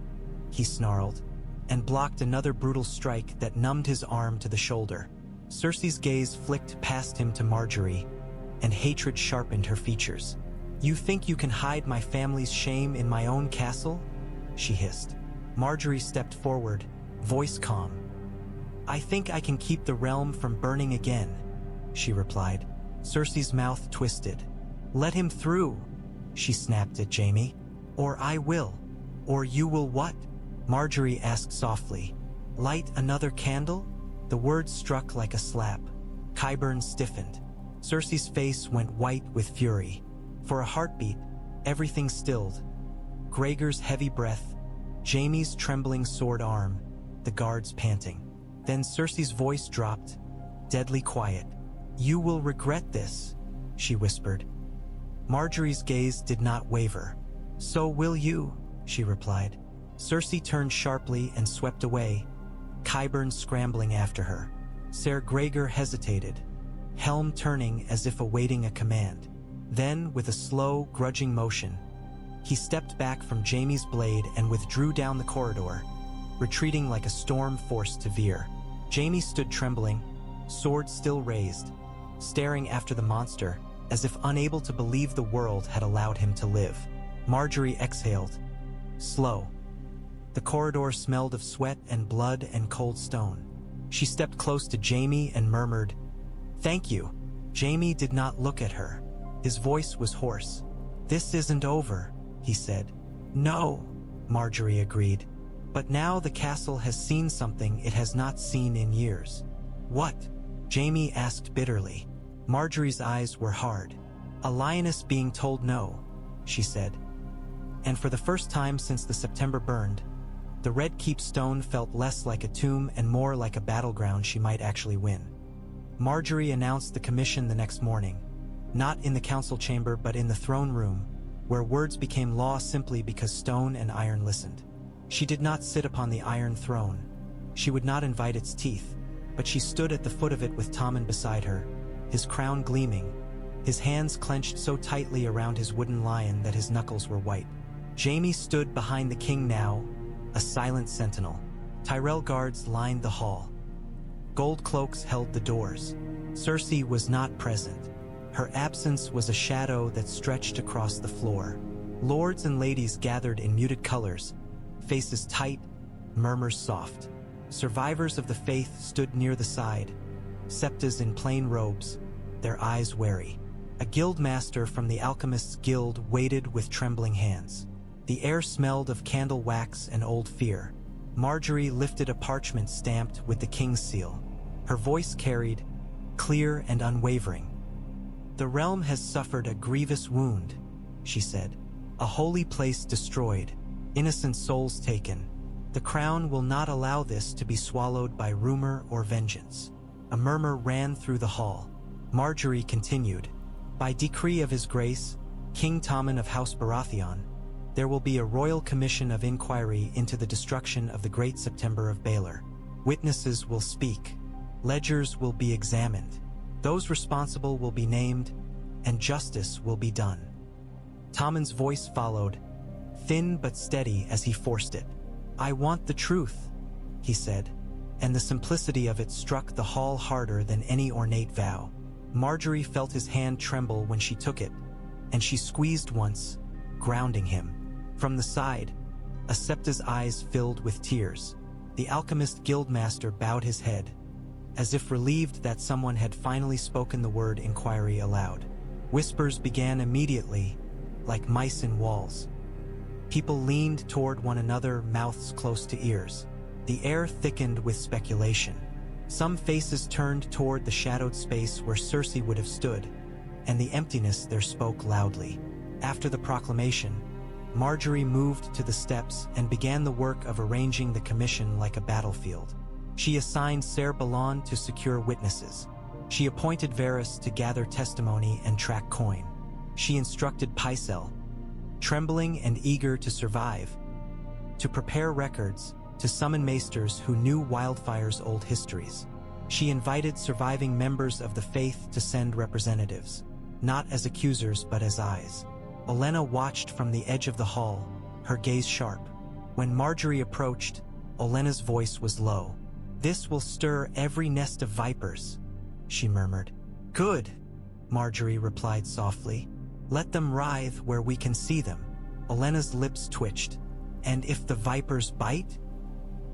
he snarled, and blocked another brutal strike that numbed his arm to the shoulder. Cersei's gaze flicked past him to Margaery, and hatred sharpened her features. "You think you can hide my family's shame in my own castle?" she hissed. Margaery stepped forward, voice calm. "I think I can keep the realm from burning again," she replied. Cersei's mouth twisted. "Let him through," she snapped at Jaime. "Or I will." "Or you will what?" Margaery asked softly. "Light another candle?" The words struck like a slap. Qyburn stiffened. Cersei's face went white with fury. For a heartbeat, everything stilled. Gregor's heavy breath, Jaime's trembling sword arm, the guards panting. Then Cersei's voice dropped, deadly quiet. "You will regret this," she whispered. Margaery's gaze did not waver. "So will you," she replied. Cersei turned sharply and swept away, Qyburn scrambling after her. Ser Gregor hesitated, helm turning as if awaiting a command. Then, with a slow, grudging motion, he stepped back from Jaime's blade and withdrew down the corridor, retreating like a storm forced to veer. Jaime stood trembling, sword still raised, staring after the monster, as if unable to believe the world had allowed him to live. Margaery exhaled, slow. The corridor smelled of sweat and blood and cold stone. She stepped close to Jaime and murmured, "Thank you." Jaime did not look at her. His voice was hoarse. "This isn't over," he said. "No," Margaery agreed. "But now the castle has seen something it has not seen in years." "What?" Jaime asked bitterly. Margaery's eyes were hard. "A lioness being told no," she said. And for the first time since the September burned, the Red Keep stone felt less like a tomb and more like a battleground she might actually win. Margaery announced the commission the next morning, not in the council chamber but in the throne room, where words became law simply because stone and iron listened. She did not sit upon the iron throne. She would not invite its teeth, but she stood at the foot of it with Tommen beside her, his crown gleaming, his hands clenched so tightly around his wooden lion that his knuckles were white. Jaime stood behind the king now, a silent sentinel. Tyrell guards lined the hall. Gold cloaks held the doors. Cersei was not present. Her absence was a shadow that stretched across the floor. Lords and ladies gathered in muted colors, faces tight, murmurs soft. Survivors of the faith stood near the side, septas in plain robes, their eyes wary. A guildmaster from the Alchemists' Guild waited with trembling hands. The air smelled of candle wax and old fear. Margaery lifted a parchment stamped with the king's seal. Her voice carried, clear and unwavering. "The realm has suffered a grievous wound," she said. "A holy place destroyed, innocent souls taken. The crown will not allow this to be swallowed by rumor or vengeance." A murmur ran through the hall. Margaery continued, "By decree of His Grace, King Tommen of House Baratheon, there will be a royal commission of inquiry into the destruction of the Great Sept of Baelor. Witnesses will speak. Ledgers will be examined. Those responsible will be named, and justice will be done." Tommen's voice followed, thin but steady as he forced it. "I want the truth," he said, and the simplicity of it struck the hall harder than any ornate vow. Margaery felt his hand tremble when she took it, and she squeezed once, grounding him. From the side, a septa's eyes filled with tears. The alchemist guildmaster bowed his head, as if relieved that someone had finally spoken the word inquiry aloud. Whispers began immediately, like mice in walls. People leaned toward one another, mouths close to ears. The air thickened with speculation. Some faces turned toward the shadowed space where Cersei would have stood, and the emptiness there spoke loudly. After the proclamation, Margaery moved to the steps and began the work of arranging the commission like a battlefield. She assigned Ser Balon to secure witnesses. She appointed Varys to gather testimony and track coin. She instructed Pycelle, trembling and eager to survive, to prepare records, to summon maesters who knew Wildfire's old histories. She invited surviving members of the faith to send representatives, not as accusers but as eyes. Olenna watched from the edge of the hall, her gaze sharp. When Margaery approached, Olenna's voice was low. "This will stir every nest of vipers," she murmured. "Good," Margaery replied softly. "Let them writhe where we can see them." Olenna's lips twitched. "And if the vipers bite?"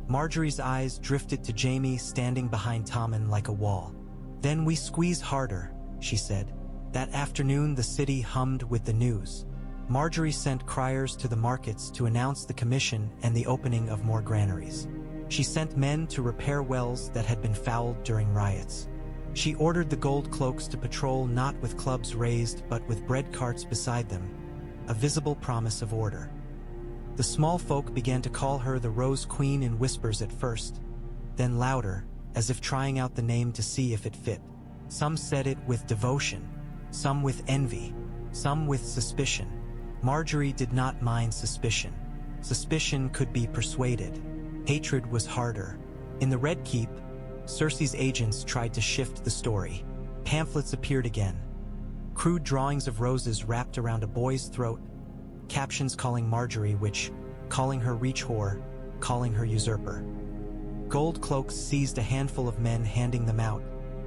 Margaery's eyes drifted to Jaime standing behind Tommen like a wall. "Then we squeeze harder," she said. That afternoon the city hummed with the news. Margaery sent criers to the markets to announce the commission and the opening of more granaries. She sent men to repair wells that had been fouled during riots. She ordered the gold cloaks to patrol not with clubs raised but with bread carts beside them, a visible promise of order. The small folk began to call her the Rose Queen in whispers at first, then louder, as if trying out the name to see if it fit. Some said it with devotion, some with envy, some with suspicion. Margaery did not mind suspicion. Suspicion could be persuaded. Hatred was harder. In the Red Keep, Cersei's agents tried to shift the story. Pamphlets appeared again. Crude drawings of roses wrapped around a boy's throat, captions calling Margaery witch, calling her reach whore, calling her usurper. Gold cloaks seized a handful of men handing them out,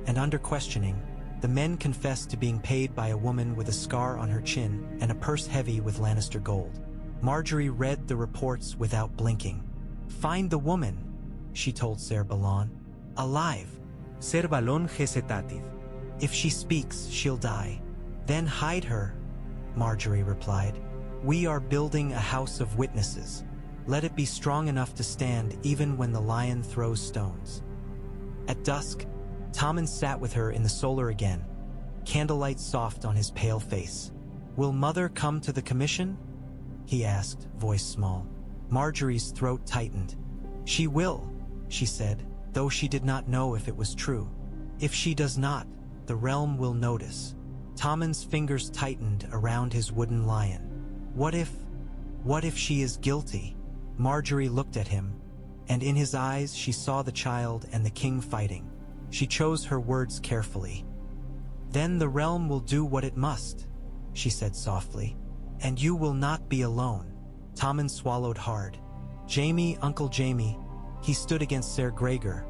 and under questioning, the men confessed to being paid by a woman with a scar on her chin and a purse heavy with Lannister gold. Margaery read the reports without blinking. "Find the woman," she told Ser Balon. "Alive. Ser Balon Gesetativ. If she speaks, she'll die. Then hide her," Margaery replied. "We are building a house of witnesses. Let it be strong enough to stand even when the lion throws stones." At dusk, Tommen sat with her in the solar again, candlelight soft on his pale face. "Will Mother come to the commission?" he asked, voice small. Margaery's throat tightened. "She will," she said, though she did not know if it was true. "If she does not, the realm will notice." Tommen's fingers tightened around his wooden lion. What if she is guilty?" Margaery looked at him, and in his eyes she saw the child and the king fighting. She chose her words carefully. "Then the realm will do what it must," she said softly. "And you will not be alone." Tommen swallowed hard. "Jaime, Uncle Jaime," he stood against Ser Gregor,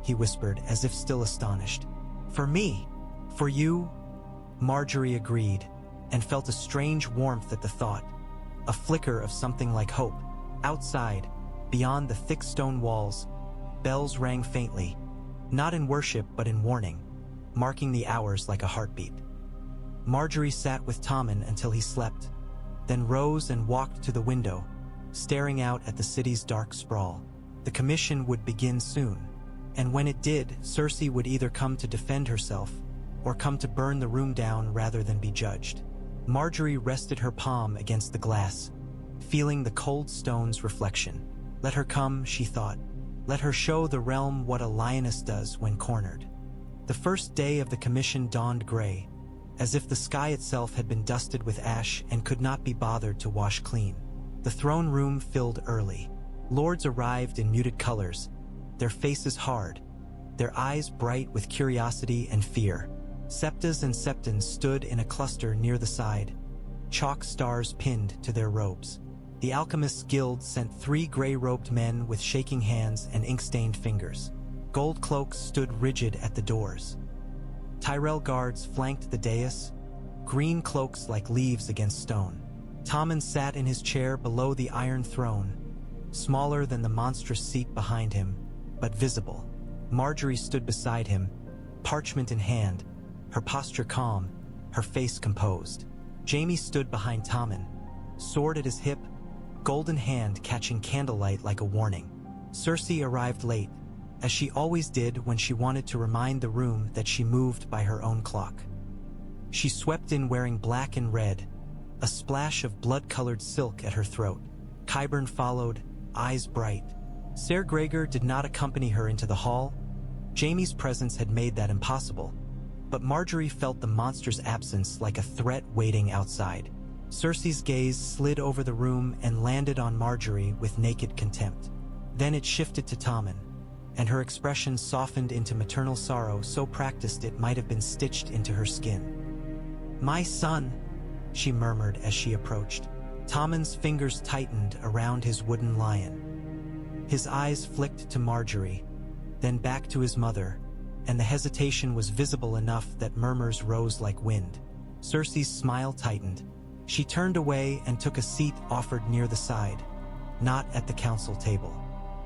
he whispered as if still astonished. "For me, for you?" Margaery agreed, and felt a strange warmth at the thought, a flicker of something like hope. Outside, beyond the thick stone walls, bells rang faintly, not in worship but in warning, marking the hours like a heartbeat. Margaery sat with Tommen until he slept, then rose and walked to the window, staring out at the city's dark sprawl. The commission would begin soon, and when it did, Cersei would either come to defend herself or come to burn the room down rather than be judged. Margaery rested her palm against the glass, feeling the cold stone's reflection. Let her come, she thought. Let her show the realm what a lioness does when cornered. The first day of the commission dawned gray, as if the sky itself had been dusted with ash and could not be bothered to wash clean. The throne room filled early. Lords arrived in muted colors, their faces hard, their eyes bright with curiosity and fear. Septas and septons stood in a cluster near the side, chalk stars pinned to their robes. The Alchemists' Guild sent 3 gray-robed men with shaking hands and ink-stained fingers. Gold cloaks stood rigid at the doors. Tyrell guards flanked the dais, green cloaks like leaves against stone. Tommen sat in his chair below the Iron Throne, smaller than the monstrous seat behind him, but visible. Margaery stood beside him, parchment in hand, her posture calm, her face composed. Jaime stood behind Tommen, sword at his hip, golden hand catching candlelight like a warning. Cersei arrived late, as she always did when she wanted to remind the room that she moved by her own clock. She swept in wearing black and red, a splash of blood-colored silk at her throat. Qyburn followed, eyes bright. Ser Gregor did not accompany her into the hall. Jaime's presence had made that impossible. But Margaery felt the monster's absence like a threat waiting outside. Cersei's gaze slid over the room and landed on Margaery with naked contempt. Then it shifted to Tommen, and her expression softened into maternal sorrow so practiced it might have been stitched into her skin. "My son," she murmured as she approached. Tommen's fingers tightened around his wooden lion. His eyes flicked to Margaery, then back to his mother, and the hesitation was visible enough that murmurs rose like wind. Cersei's smile tightened. She turned away and took a seat offered near the side, not at the council table.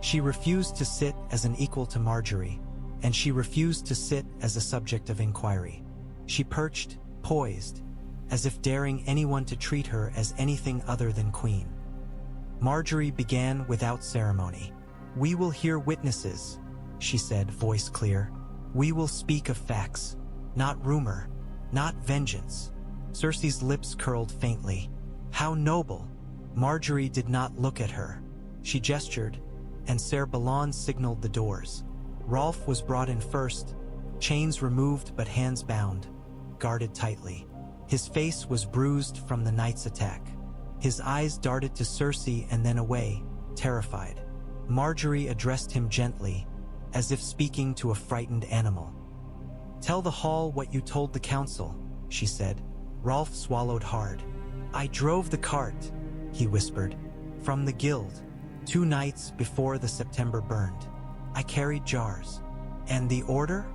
She refused to sit as an equal to Margaery, and she refused to sit as a subject of inquiry. She perched, poised, as if daring anyone to treat her as anything other than queen. Margaery began without ceremony. "We will hear witnesses," she said, voice clear. "We will speak of facts, not rumor, not vengeance." Cersei's lips curled faintly. "How noble!" Margaery did not look at her. She gestured, and Ser Balon signaled the doors. Rolfe was brought in first, chains removed but hands bound, guarded tightly. His face was bruised from the night's attack. His eyes darted to Cersei and then away, terrified. Margaery addressed him gently, as if speaking to a frightened animal. "Tell the hall what you told the council," she said. Rolfe swallowed hard. "I drove the cart," he whispered, "from the guild, 2 nights before the September burned. I carried jars." "And the order?"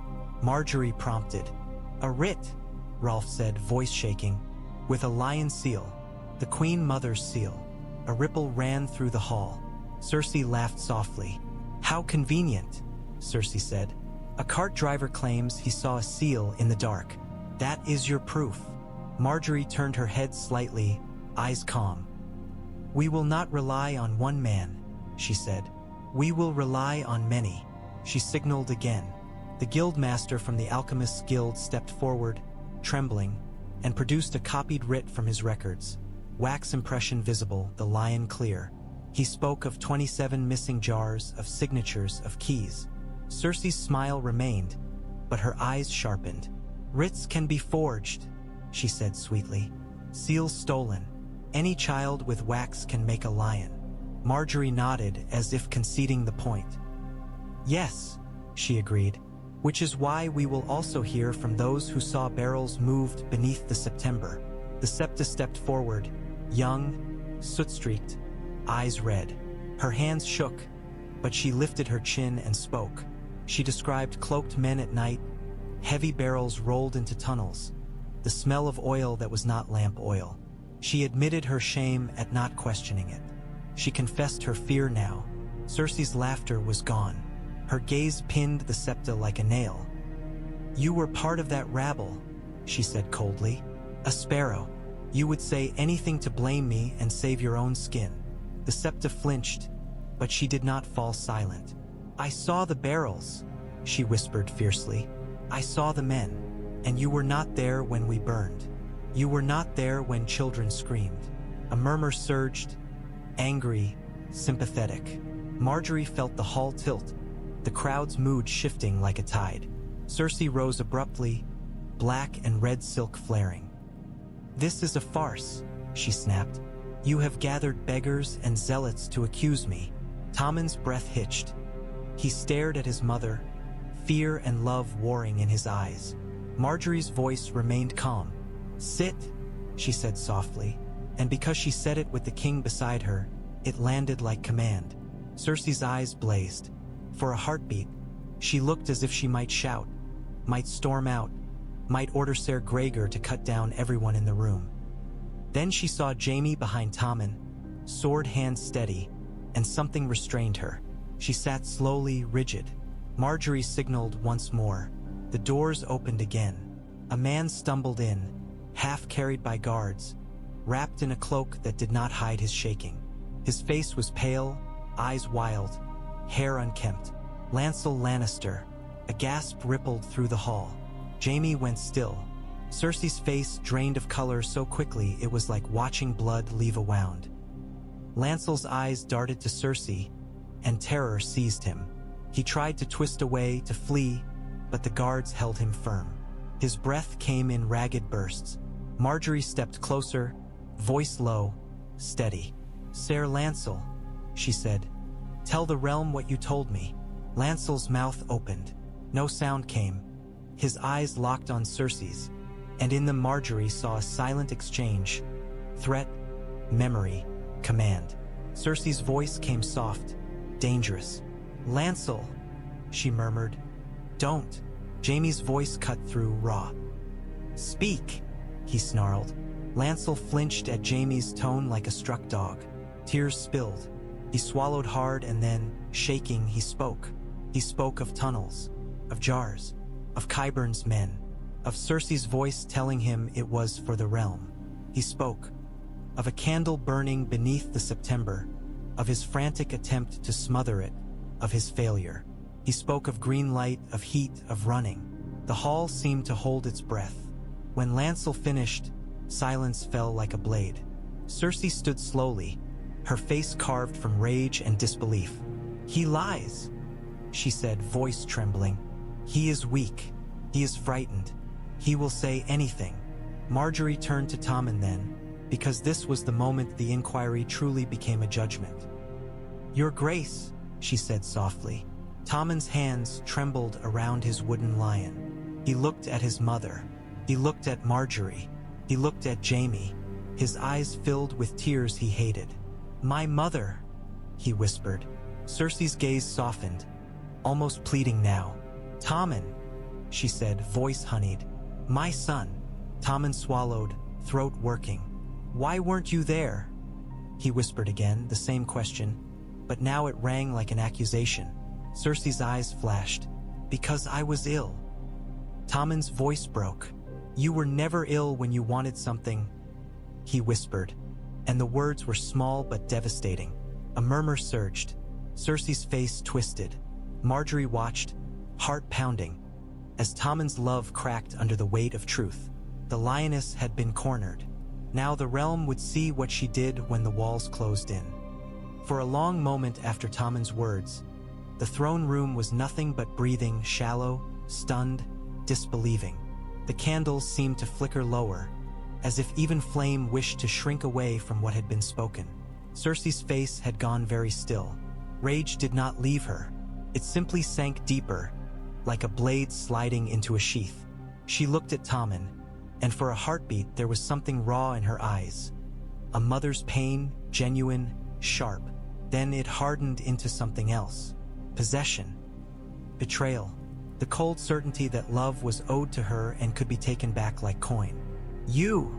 Margaery prompted. "A writ," Rolfe said, voice shaking, "with a lion seal, the Queen Mother's seal." A ripple ran through the hall. Cersei laughed softly. "How convenient," Cersei said. "A cart driver claims he saw a seal in the dark. That is your proof." Margaery turned her head slightly, eyes calm. "We will not rely on one man," she said. "We will rely on many." She signaled again. The guildmaster from the Alchemists' Guild stepped forward, trembling, and produced a copied writ from his records. Wax impression visible, the lion clear. He spoke of 27 missing jars, of signatures, of keys. Cersei's smile remained, but her eyes sharpened. "Writs can be forged," she said sweetly. "Seals stolen. Any child with wax can make a lion." Margaery nodded as if conceding the point. "Yes," she agreed, "which is why we will also hear from those who saw barrels moved beneath the September." The Septa stepped forward, young, soot-streaked, eyes red. Her hands shook, but she lifted her chin and spoke. She described cloaked men at night, heavy barrels rolled into tunnels, the smell of oil that was not lamp oil. She admitted her shame at not questioning it. She confessed her fear now. Cersei's laughter was gone. Her gaze pinned the Septa like a nail. "You were part of that rabble," she said coldly. "A sparrow. You would say anything to blame me and save your own skin." The Septa flinched, but she did not fall silent. "I saw the barrels," she whispered fiercely. "I saw the men, and you were not there when we burned. You were not there when children screamed." A murmur surged, angry, sympathetic. Margaery felt the hall tilt, the crowd's mood shifting like a tide. Cersei rose abruptly, black and red silk flaring. "This is a farce," she snapped. "You have gathered beggars and zealots to accuse me." Tommen's breath hitched. He stared at his mother, fear and love warring in his eyes. Margaery's voice remained calm. "Sit," she said softly, and because she said it with the king beside her, it landed like command. Cersei's eyes blazed. For a heartbeat, she looked as if she might shout, might storm out, might order Ser Gregor to cut down everyone in the room. Then she saw Jaime behind Tommen, sword hand steady, and something restrained her. She sat slowly, rigid. Margaery signaled once more. The doors opened again. A man stumbled in, half carried by guards, wrapped in a cloak that did not hide his shaking. His face was pale, eyes wild, hair unkempt. Lancel Lannister. A gasp rippled through the hall. Jaime went still. Cersei's face drained of color so quickly it was like watching blood leave a wound. Lancel's eyes darted to Cersei, and terror seized him. He tried to twist away, to flee, but the guards held him firm. His breath came in ragged bursts. Margaery stepped closer, voice low, steady. "Ser Lancel," she said, "tell the realm what you told me." Lancel's mouth opened. No sound came. His eyes locked on Cersei's, and in them Margaery saw a silent exchange. Threat, memory, command. Cersei's voice came soft, dangerous. "Lancel," she murmured. "Don't." Jaime's voice cut through, raw. "Speak," he snarled. Lancel flinched at Jaime's tone like a struck dog. Tears spilled. He swallowed hard and then, shaking, he spoke. He spoke of tunnels, of jars, of Qyburn's men, of Cersei's voice telling him it was for the realm. He spoke of a candle burning beneath the September, of his frantic attempt to smother it, of his failure. He spoke of green light, of heat, of running. The hall seemed to hold its breath. When Lancel finished, silence fell like a blade. Cersei stood slowly, her face carved from rage and disbelief. "He lies," she said, voice trembling. "He is weak. He is frightened. He will say anything." Margaery turned to Tommen then, because this was the moment the inquiry truly became a judgment. "Your Grace," she said softly. Tommen's hands trembled around his wooden lion. He looked at his mother. He looked at Margaery. He looked at Jaime, his eyes filled with tears he hated. "My mother," he whispered. Cersei's gaze softened, almost pleading now. "Tommen," she said, voice honeyed. "My son." Tommen swallowed, throat working. "Why weren't you there?" He whispered again, the same question, but now it rang like an accusation. Cersei's eyes flashed. "Because I was ill." Tommen's voice broke. "You were never ill when you wanted something," he whispered, and the words were small but devastating. A murmur surged. Cersei's face twisted. Margaery watched, heart pounding, as Tommen's love cracked under the weight of truth. The lioness had been cornered. Now the realm would see what she did when the walls closed in. For a long moment after Tommen's words, the throne room was nothing but breathing, shallow, stunned, disbelieving. The candles seemed to flicker lower, as if even flame wished to shrink away from what had been spoken. Cersei's face had gone very still. Rage did not leave her. It simply sank deeper, like a blade sliding into a sheath. She looked at Tommen, and for a heartbeat there was something raw in her eyes. A mother's pain, genuine, sharp. Then it hardened into something else. Possession. Betrayal. The cold certainty that love was owed to her and could be taken back like coin. "You,"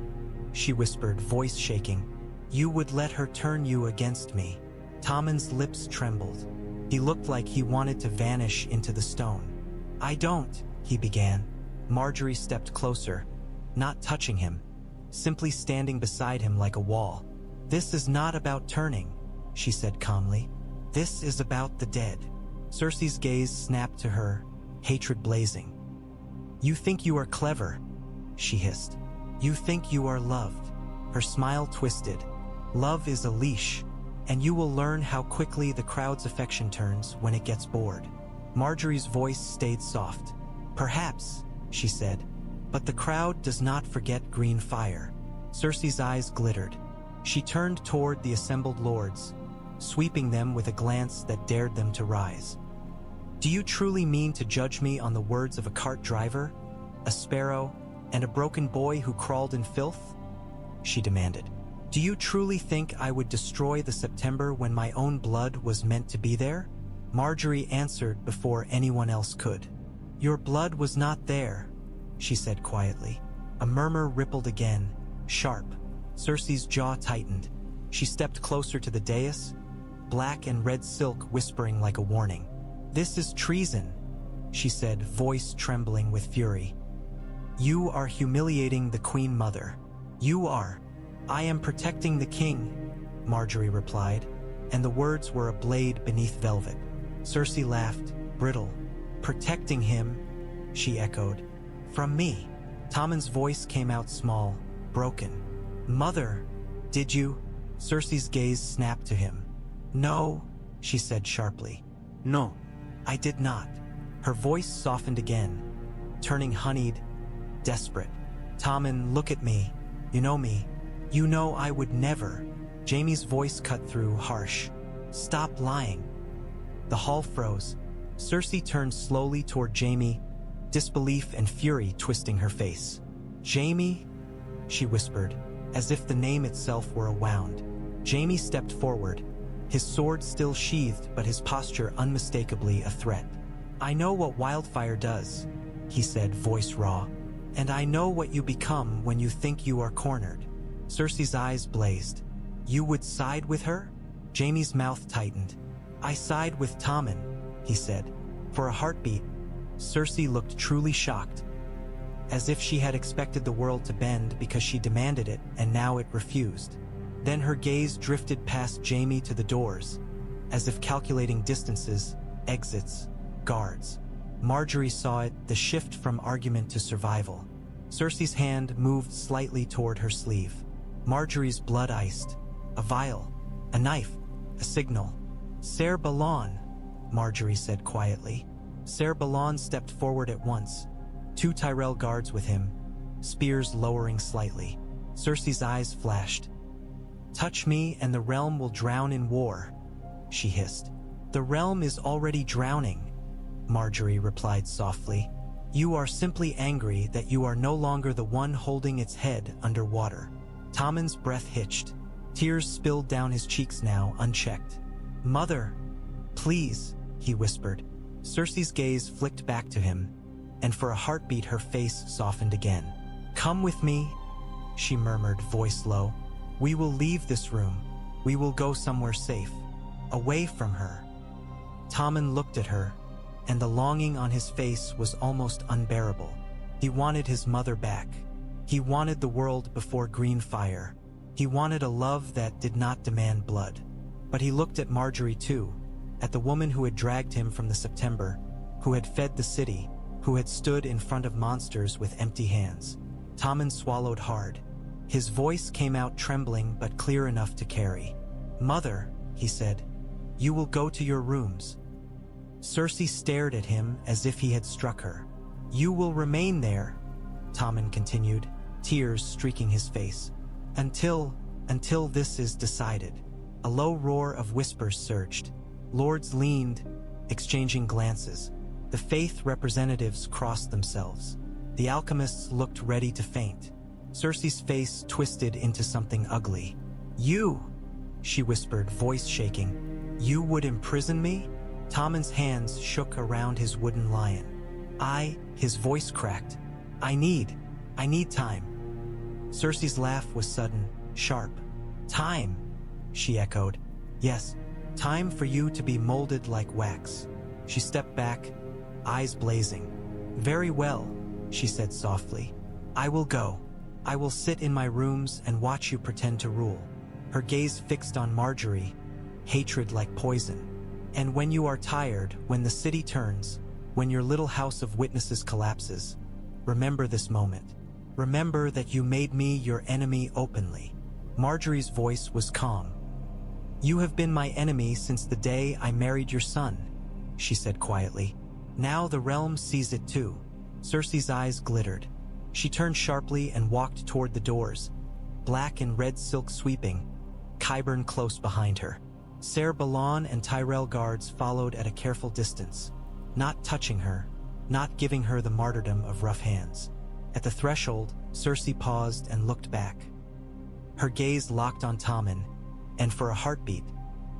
she whispered, voice shaking. "You would let her turn you against me." Tommen's lips trembled. He looked like he wanted to vanish into the stone. "I don't," he began. Margaery stepped closer, not touching him, simply standing beside him like a wall. "This is not about turning," she said calmly. "This is about the dead." Cersei's gaze snapped to her, hatred blazing. "You think you are clever," she hissed. "You think you are loved." Her smile twisted. "Love is a leash, and you will learn how quickly the crowd's affection turns when it gets bored." Margaery's voice stayed soft. "Perhaps," she said, "but the crowd does not forget green fire." Cersei's eyes glittered. She turned toward the assembled lords, sweeping them with a glance that dared them to rise. "Do you truly mean to judge me on the words of a cart driver, a sparrow, and a broken boy who crawled in filth?" she demanded. "Do you truly think I would destroy the September when my own blood was meant to be there?" Margaery answered before anyone else could. "Your blood was not there," she said quietly. A murmur rippled again, sharp. Cersei's jaw tightened. She stepped closer to the dais, black and red silk whispering like a warning. "This is treason," she said, voice trembling with fury. "You are humiliating the Queen Mother. You are." "I am protecting the king," Margaery replied, and the words were a blade beneath velvet. Cersei laughed, brittle. "Protecting him," she echoed. "From me." Tommen's voice came out small, broken. "Mother, did you?" Cersei's gaze snapped to him. "No," she said sharply. "No, I did not." Her voice softened again, turning honeyed, desperate. Tommen, look at me. You know me. You know I would never. Jaime's voice cut through, harsh. Stop lying. The hall froze. Cersei turned slowly toward Jaime, disbelief and fury twisting her face. Jaime, she whispered, as if the name itself were a wound. Jaime stepped forward, his sword still sheathed but his posture unmistakably a threat. I know what Wildfire does, he said, voice raw. And I know what you become when you think you are cornered. Cersei's eyes blazed. You would side with her? Jaime's mouth tightened. I side with Tommen, he said. For a heartbeat, Cersei looked truly shocked, as if she had expected the world to bend because she demanded it and now it refused. Then her gaze drifted past Jaime to the doors, as if calculating distances, exits, guards. Margaery saw it, the shift from argument to survival. Cersei's hand moved slightly toward her sleeve. Margaery's blood iced. A vial, a knife, a signal. Ser Balon, Margaery said quietly. Ser Balon stepped forward at once, 2 Tyrell guards with him, spears lowering slightly. Cersei's eyes flashed. Touch me and the realm will drown in war, she hissed. The realm is already drowning, Margaery replied softly. You are simply angry that you are no longer the one holding its head under water. Tommen's breath hitched. Tears spilled down his cheeks now, unchecked. Mother, please, he whispered. Cersei's gaze flicked back to him, and for a heartbeat her face softened again. Come with me, she murmured, voice low. We will leave this room. We will go somewhere safe, away from her. Tommen looked at her, and the longing on his face was almost unbearable. He wanted his mother back. He wanted the world before green fire. He wanted a love that did not demand blood. But he looked at Margaery too, at the woman who had dragged him from the September, who had fed the city, who had stood in front of monsters with empty hands. Tommen swallowed hard. His voice came out trembling but clear enough to carry. Mother, he said, you will go to your rooms. Cersei stared at him as if he had struck her. You will remain there, Tommen continued, tears streaking his face. Until this is decided. A low roar of whispers surged. Lords leaned, exchanging glances. The faith representatives crossed themselves. The alchemists looked ready to faint. Cersei's face twisted into something ugly. You, she whispered, voice shaking. You would imprison me? Tommen's hands shook around his wooden lion. His voice cracked. I need time. Cersei's laugh was sudden, sharp. Time, she echoed. Yes, time for you to be molded like wax. She stepped back, eyes blazing. Very well, she said softly. I will go. I will sit in my rooms and watch you pretend to rule. Her gaze fixed on Margaery, hatred like poison. And when you are tired, when the city turns, when your little house of witnesses collapses, remember this moment. Remember that you made me your enemy openly. Margaery's voice was calm. You have been my enemy since the day I married your son, she said quietly. Now the realm sees it too. Cersei's eyes glittered. She turned sharply and walked toward the doors, black and red silk sweeping, Qyburn close behind her. Ser Balon and Tyrell guards followed at a careful distance, not touching her, not giving her the martyrdom of rough hands. At the threshold, Cersei paused and looked back. Her gaze locked on Tommen, and for a heartbeat,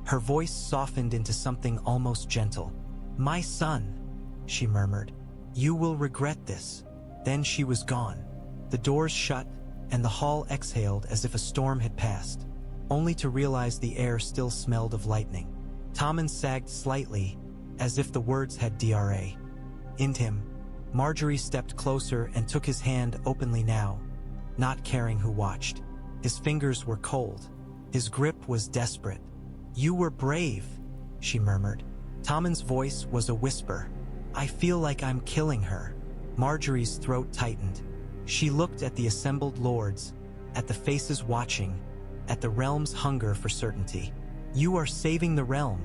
her voice softened into something almost gentle. My son, she murmured, you will regret this. Then she was gone. The doors shut, and the hall exhaled as if a storm had passed, only to realize the air still smelled of lightning. Tommen sagged slightly, as if the words had DRA. In him, Margaery stepped closer and took his hand openly now, not caring who watched. His fingers were cold. His grip was desperate. You were brave, she murmured. Tommen's voice was a whisper. I feel like I'm killing her. Margaery's throat tightened. She looked at the assembled lords, at the faces watching, at the realm's hunger for certainty. You are saving the realm,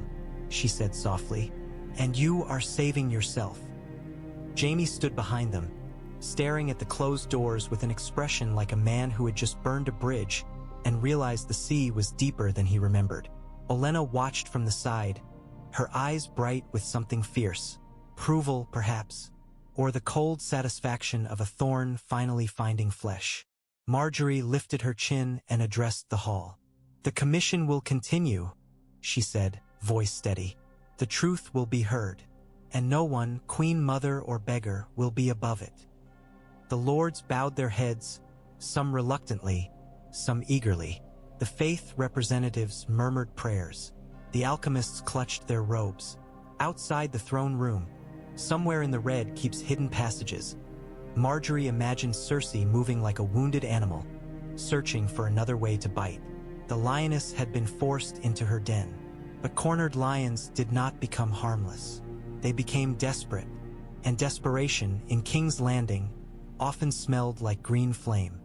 she said softly, and you are saving yourself. Jaime stood behind them, staring at the closed doors with an expression like a man who had just burned a bridge and realized the sea was deeper than he remembered. Olenna watched from the side, her eyes bright with something fierce, approval perhaps, or the cold satisfaction of a thorn finally finding flesh. Margaery lifted her chin and addressed the hall. "The commission will continue," she said, voice steady. "The truth will be heard, and no one, queen mother or beggar, will be above it." The lords bowed their heads, some reluctantly, some eagerly. The faith representatives murmured prayers. The alchemists clutched their robes. Outside the throne room, somewhere in the red keeps hidden passages. Margaery imagined Cersei moving like a wounded animal, searching for another way to bite. The lioness had been forced into her den. But cornered lions did not become harmless. They became desperate, and desperation in King's Landing often smelled like green flame.